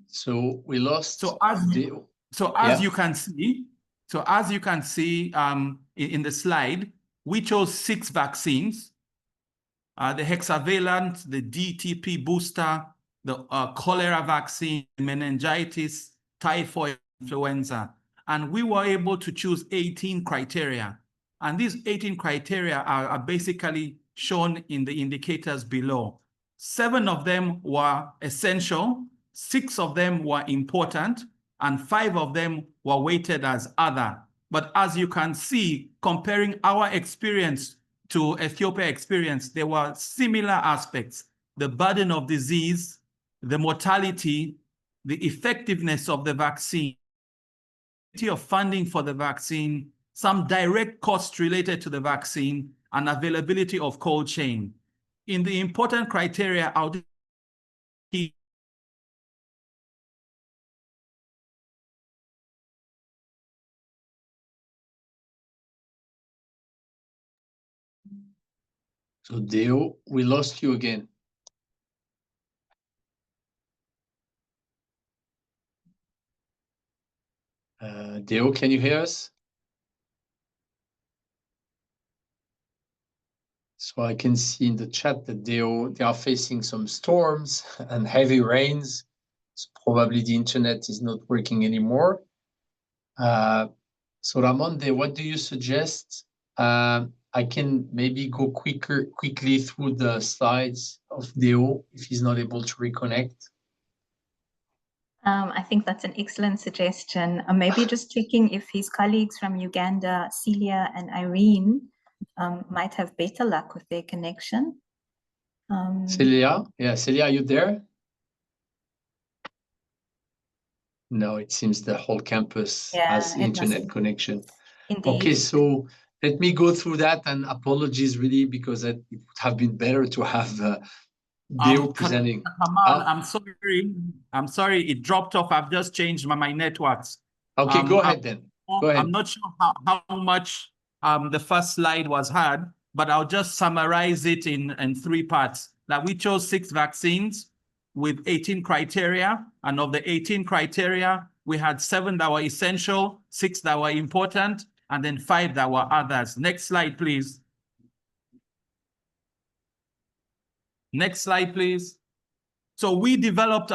So we lost So as Deo. as you can see, in the slide, we chose 6 vaccines: the hexavalent, the DTP booster, the cholera vaccine, meningitis, typhoid, influenza, and we were able to choose 18 criteria. And these 18 criteria are basically shown in the indicators below. 7 of them were essential, 6 of them were important, and 5 of them were weighted as other. But as you can see, comparing our experience to Ethiopia experience, there were similar aspects: the burden of disease, the mortality, the effectiveness of the vaccine, of funding for the vaccine, some direct costs related to the vaccine, and availability of cold chain. In the important criteria, So Deo, we lost you again. Deo, can you hear us? So I can see in the chat that they are facing some storms and heavy rains. So probably the internet is not working anymore. So Ramonde, what do you suggest? I can maybe go quickly through the slides of Deo if he's not able to reconnect. I think that's an excellent suggestion. Maybe just checking if his colleagues from Uganda, Celia and Irene, might have better luck with their connection. Celia, Celia, are you there? No, it seems the whole campus has internet connection. Indeed. Okay, so let me go through that, and apologies really, because it would have been better to have Deo presenting. I'm sorry, it dropped off. I've just changed my networks. Okay, go ahead then. Go ahead. I'm not sure how much the first slide was heard, but I'll just summarize it in 3 parts. That we chose 6 vaccines with 18 criteria, and of the 18 criteria, we had 7 that were essential, 6 that were important, and then 5 that were others. Next slide, please. Next slide, please. So we developed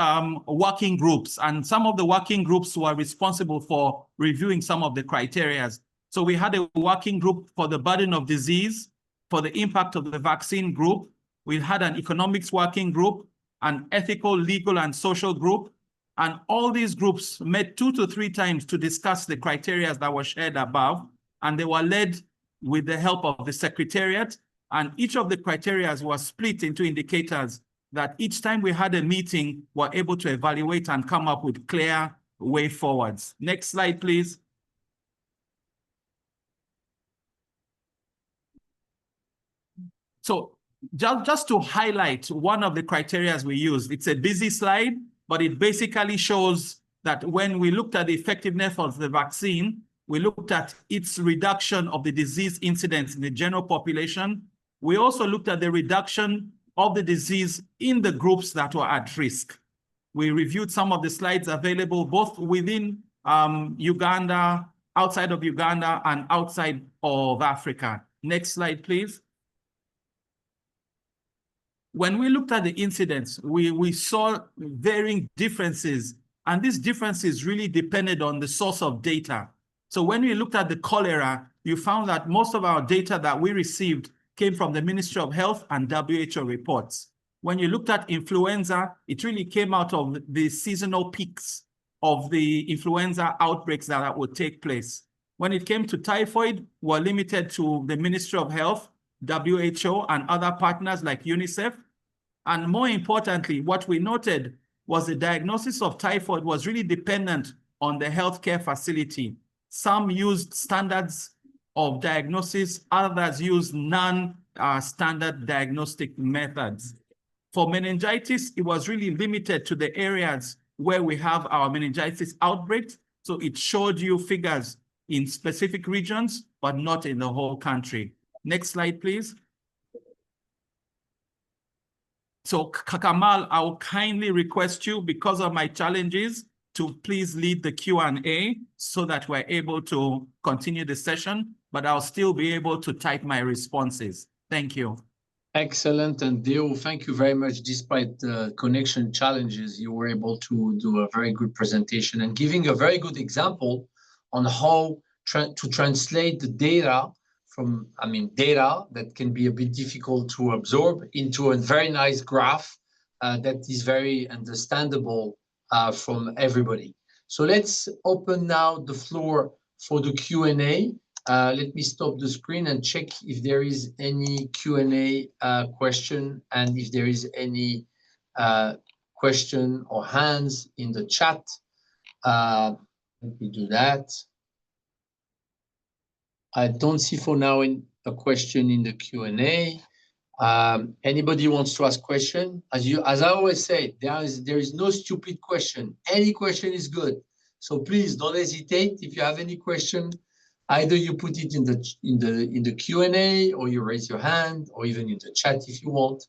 working groups, and some of the working groups were responsible for reviewing some of the criteria. So we had a working group for the burden of disease, for the impact of the vaccine group. We had an economics working group, an ethical, legal, and social group. And all these groups met 2 to 3 times to discuss the criteria that were shared above. And they were led with the help of the Secretariat. And each of the criteria was split into indicators that each time we had a meeting, we're able to evaluate and come up with clear way forwards. Next slide, please. So just to highlight one of the criteria we used, it's a busy slide, but it basically shows that when we looked at the effectiveness of the vaccine, we looked at its reduction of the disease incidence in the general population. We also looked at the reduction of the disease in the groups that were at risk. We reviewed some of the slides available both within Uganda, outside of Uganda, and outside of Africa. Next slide, please. When we looked at the incidents, we saw varying differences, and these differences really depended on the source of data. So when we looked at the cholera, you found that most of our data that we received came from the Ministry of Health and WHO reports. When you looked at influenza, it really came out of the seasonal peaks of the influenza outbreaks that would take place. When it came to typhoid, we're limited to the Ministry of Health, WHO, and other partners like UNICEF. And more importantly, what we noted was the diagnosis of typhoid was really dependent on the healthcare facility. Some used standards of diagnosis, others used non-standard diagnostic methods. For meningitis, it was really limited to the areas where we have our meningitis outbreaks. So it showed you figures in specific regions, but not in the whole country. Next slide, please. So Kamal, I will kindly request you, because of my challenges, to please lead the Q&A so that we're able to continue the session, but I'll still be able to type my responses. Thank you. Excellent. And Deo, thank you very much. Despite the connection challenges, you were able to do a very good presentation and giving a very good example on how to translate the data from, data that can be a bit difficult to absorb into a very nice graph that is very understandable from everybody. So let's open now the floor for the Q&A. Let me stop the screen and check if there is any Q&A question and if there is any question or hands in the chat. Let me do that. I don't see for now a question in the Q&A. Anybody wants to ask question? As I always say, there is no stupid question. Any question is good. So please don't hesitate. If you have any question, either you put it in the Q&A, or you raise your hand, or even in the chat if you want.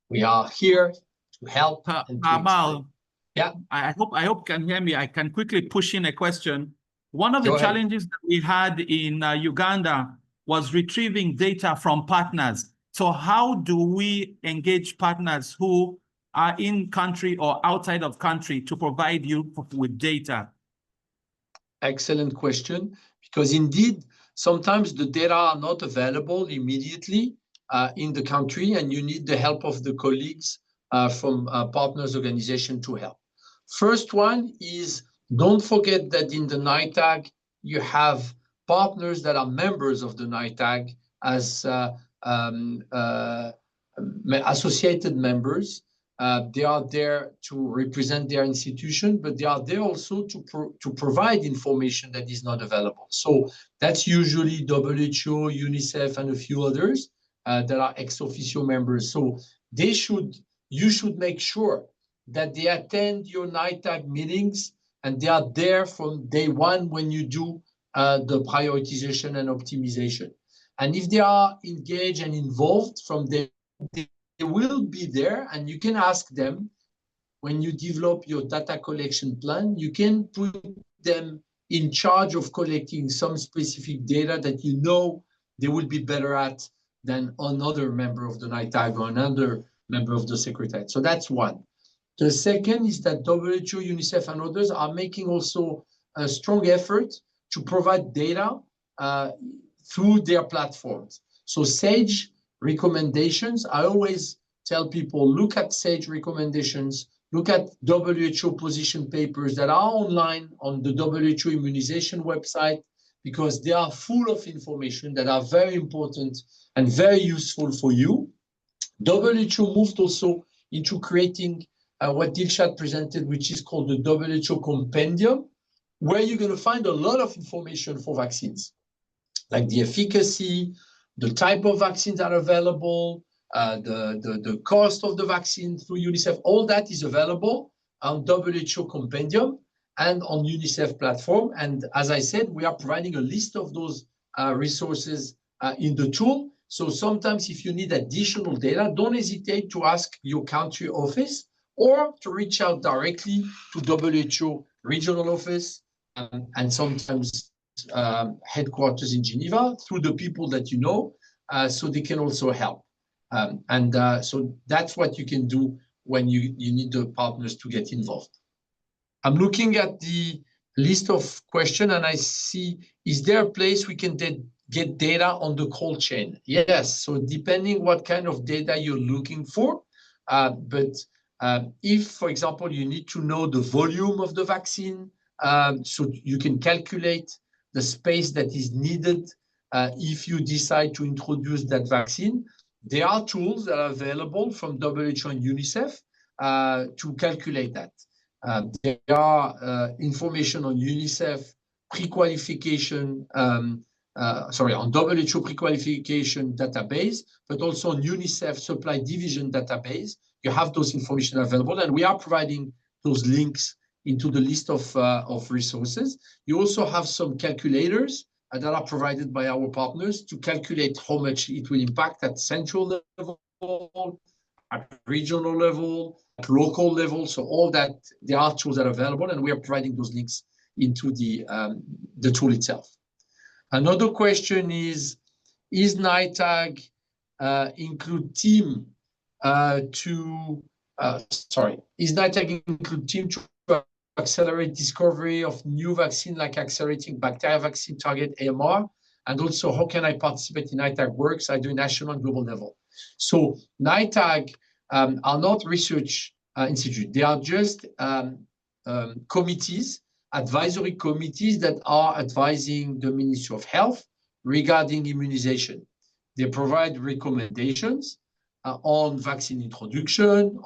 We are here to help. Amal, yeah. I hope you can hear me. I can quickly push in a question. One of the challenges that we had in Uganda was retrieving data from partners. So how do we engage partners who are in country or outside of country to provide you with data? Excellent question, because indeed, sometimes the data are not available immediately in the country, and you need the help of the colleagues from partners organization to help. First one is, don't forget that in the NITAG, you have partners that are members of the NITAG as associated members. They are there to represent their institution, but they are there also to provide information that is not available. So that's usually WHO, UNICEF, and a few others that are ex officio members. So you should make sure that they attend your NITAG meetings and they are there from day one when you do the prioritization and optimization. And if they are engaged and involved from day they will be there, and you can ask them when you develop your data collection plan, you can put them in charge of collecting some specific data that you know they will be better at than another member of the NITAG or another member of the Secretariat. So that's one. The second is that WHO, UNICEF, and others are making also a strong effort to provide data through their platforms. So SAGE recommendations, I always tell people, look at SAGE recommendations, look at WHO position papers that are online on the WHO immunization website, because they are full of information that are very important and very useful for you. WHO moved also into creating what Dilshad presented, which is called the WHO Compendium, where you're going to find a lot of information for vaccines, like the efficacy, the type of vaccines that are available, the cost of the vaccine through UNICEF. All that is available on WHO Compendium and on UNICEF platform. And as I said, we are providing a list of those resources in the tool. So sometimes if you need additional data, don't hesitate to ask your country office or to reach out directly to WHO regional office and sometimes headquarters in Geneva through the people that you know, so they can also help. So that's what you can do when you need the partners to get involved. I'm looking at the list of questions and I see, is there a place we can get data on the cold chain? Yes, so depending what kind of data you're looking for, but if, for example, you need to know the volume of the vaccine, so you can calculate the space that is needed if you decide to introduce that vaccine, there are tools that are available from WHO and UNICEF to calculate that. There are information on UNICEF pre-qualification, on WHO pre-qualification database, but also on UNICEF supply division database. You have those information available, and we are providing those links into the list of resources. You also have some calculators that are provided by our partners to calculate how much it will impact at central level, at regional level, at local level. So all that, there are tools that are available, and we are providing those links into the tool itself. Another question is NITAG include team is NITAG include team to accelerate discovery of new vaccine, like accelerating bacteria vaccine target AMR? And also, how can I participate in NITAG works, either national and global level? So NITAG are not research institute. They are just committees, advisory committees that are advising the Ministry of Health regarding immunization. They provide recommendations on vaccine introduction,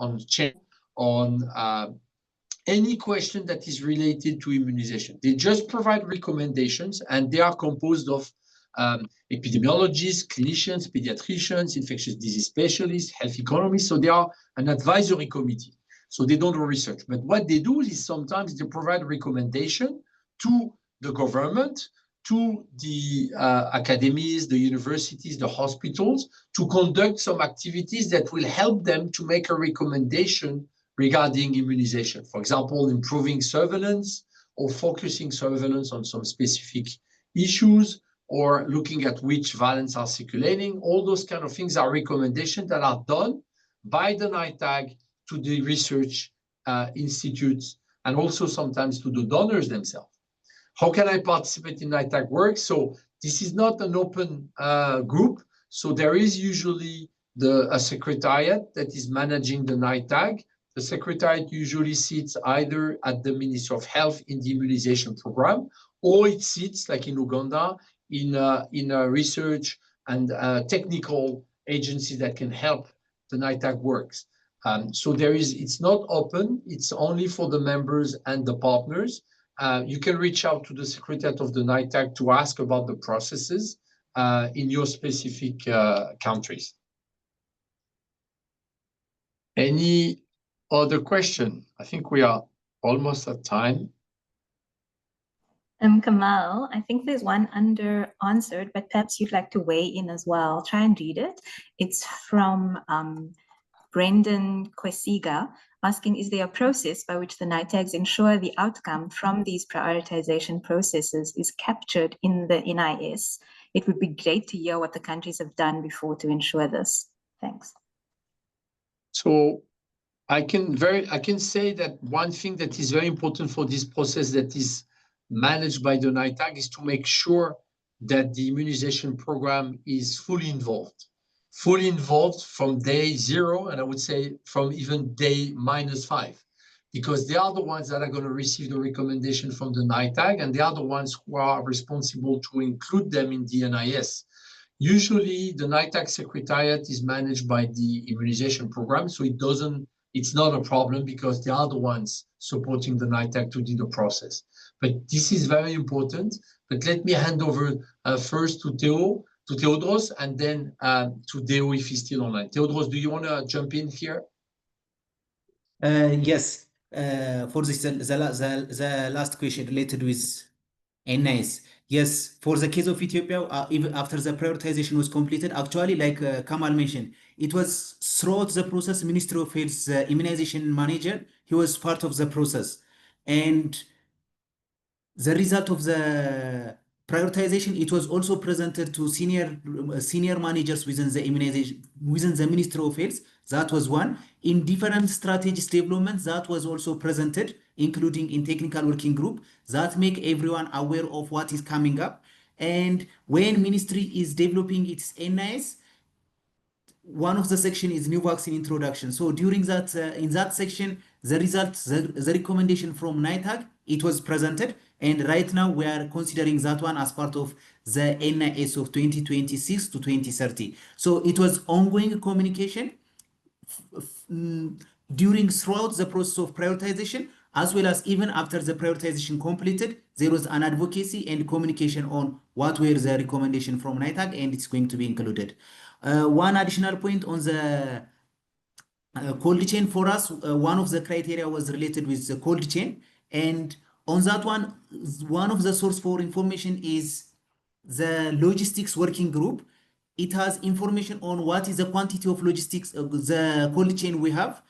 on any question that is related to immunization. They just provide recommendations, and they are composed of epidemiologists, clinicians, pediatricians, infectious disease specialists, health economists. So they are an advisory committee. So they don't do research. But what they do is sometimes they provide recommendation to the government, to the academies, the universities, the hospitals, to conduct some activities that will help them to make a recommendation regarding immunization. For example, improving surveillance or focusing surveillance on some specific issues, or looking at which variants are circulating. All those kind of things are recommendations that are done by the NITAG to the research institutes, and also sometimes to the donors themselves. How can I participate in NITAG work? So this is not an open group. So there is usually a secretariat that is managing the NITAG. The secretariat usually sits either at the Ministry of Health in the immunization program, or it sits, like in Uganda, in a research and technical agency that can help the NITAG works. So it's not open, it's only for the members and the partners. You can reach out to the secretariat of the NITAG to ask about the processes in your specific countries. Any other question? I think we are almost at time. Kamal, I think there's one unanswered, but perhaps you'd like to weigh in as well. Try and read it. It's from Brendan Kwesiga, asking, is there a process by which the NITAGs ensure the outcome from these prioritization processes is captured in the NIS? It would be great to hear what the countries have done before to ensure this. Thanks. So I can say that one thing that is very important for this process that is managed by the NITAG is to make sure that the immunization program is fully involved from day 0, and I would say from even day -5, because they are the ones that are going to receive the recommendation from the NITAG, and they are the ones who are responsible to include them in the NIS. Usually the NITAG Secretariat is managed by the immunization program, so it's not a problem because they are the ones supporting the NITAG to do the process. But this is very important. But let me hand over first to Theodros, and then to Deo if he's still online. Theodros, do you want to jump in here? Yes. For the last question related with NIS. Yes, for the case of Ethiopia, even after the prioritization was completed, actually, like Kamal mentioned, it was throughout the process, Ministry of Health's immunization manager, he was part of the process. And the result of the prioritization, it was also presented to senior managers within the immunization, within the Ministry of Health. That was one. In different strategies development, that was also presented, including in technical working group, that make everyone aware of what is coming up. And when ministry is developing its NIS, one of the section is new vaccine introduction. So during that, in that section, the results, the recommendation from NITAG, it was presented. And right now we are considering that one as part of the NIS of 2026 to 2030. So it was ongoing communication throughout the process of prioritization, as well as even after the prioritization completed, there was an advocacy and communication on what were the recommendation from NITAG, and it's going to be included. One additional point on the cold chain for us, one of the criteria was related with the cold chain. And on that one of the source for information is the logistics working group. It has information on what is the quantity of logistics, the cold chain we have,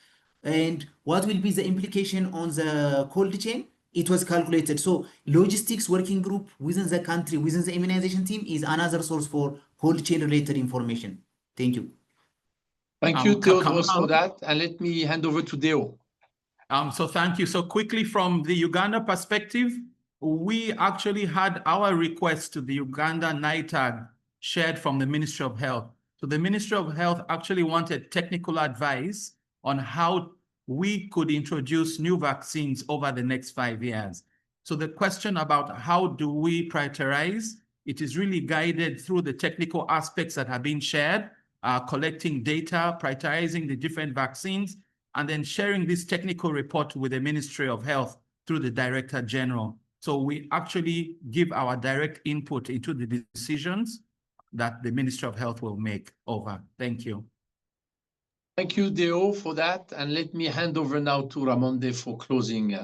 and what will be the implication on the cold chain. It was calculated. So logistics working group within the country, within the immunization team is another source for cold chain related information. Thank you. Thank you, Theodros, for that. And let me hand over to Deo. So thank you. So quickly from the Uganda perspective, we actually had our request to the Uganda NITAG shared from the Ministry of Health. So the Ministry of Health actually wanted technical advice on how we could introduce new vaccines over the next 5 years. So the question about how do we prioritize, it is really guided through the technical aspects that have been shared, collecting data, prioritizing the different vaccines, and then sharing this technical report with the Ministry of Health through the Director General. So we actually give our direct input into the decisions that the Ministry of Health will make over. Thank you. Thank you, Deo, for that. And let me hand over now to Ramonde for closing.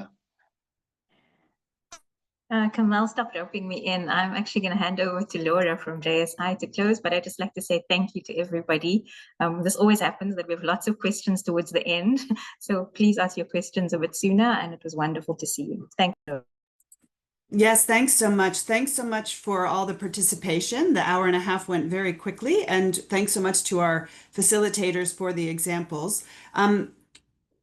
Kamal stopped roping me in. I'm actually going to hand over to Laura from JSI to close, but I'd just like to say thank you to everybody. This always happens that we have lots of questions towards the end. So please ask your questions a bit sooner, and it was wonderful to see you. Thank you. Yes, thanks so much. Thanks so much for all the participation. The hour and a half went very quickly, and thanks so much to our facilitators for the examples.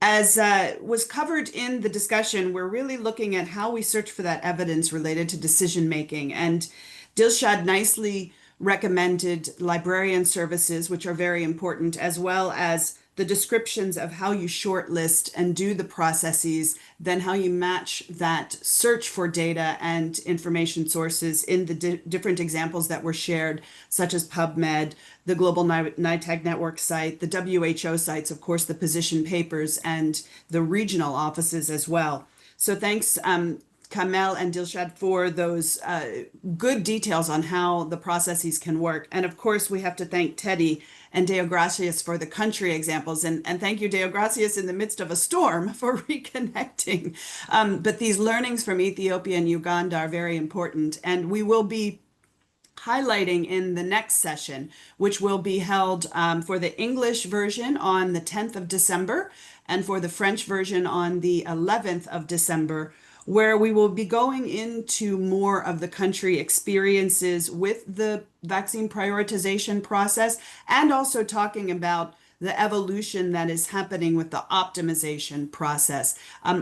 As was covered in the discussion, we're really looking at how we search for that evidence related to decision making. And Dilshad nicely recommended librarian services, which are very important, as well as the descriptions of how you shortlist and do the processes, then how you match that search for data and information sources in the different examples that were shared, such as PubMed, the Global NITAG Network site, the WHO sites, of course, the position papers, and the regional offices as well. So thanks, Kamel and Dilshad, for those good details on how the processes can work. And of course, we have to thank Teddy and Deo Gracias for the country examples. And thank you, Deo Gracias, in the midst of a storm for reconnecting. But these learnings from Ethiopia and Uganda are very important. And we will be highlighting in the next session, which will be held for the English version on the 10th of December and for the French version on the 11th of December, where we will be going into more of the country experiences with the vaccine prioritization process, and also talking about the evolution that is happening with the optimization process.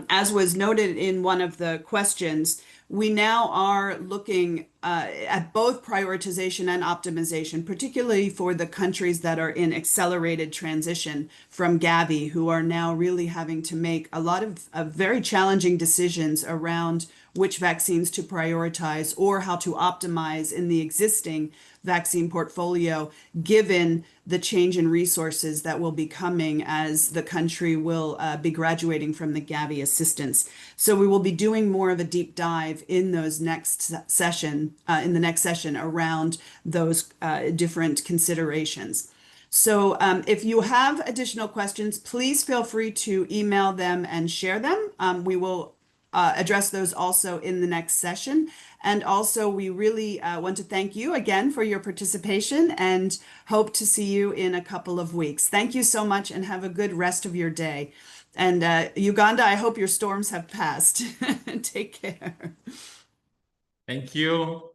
As was noted in one of the questions, we now are looking at both prioritization and optimization, particularly for the countries that are in accelerated transition from Gavi, who are now really having to make a lot of very challenging decisions around which vaccines to prioritize or how to optimize in the existing vaccine portfolio, given the change in resources that will be coming as the country will be graduating from the Gavi assistance. So we will be doing more of a deep dive in those next session, in the next session around those different considerations. So if you have additional questions, please feel free to email them and share them. We will address those also in the next session. And also, we really want to thank you again for your participation and hope to see you in a couple of weeks. Thank you so much and have a good rest of your day. And Uganda, I hope your storms have passed. Take care. Thank you.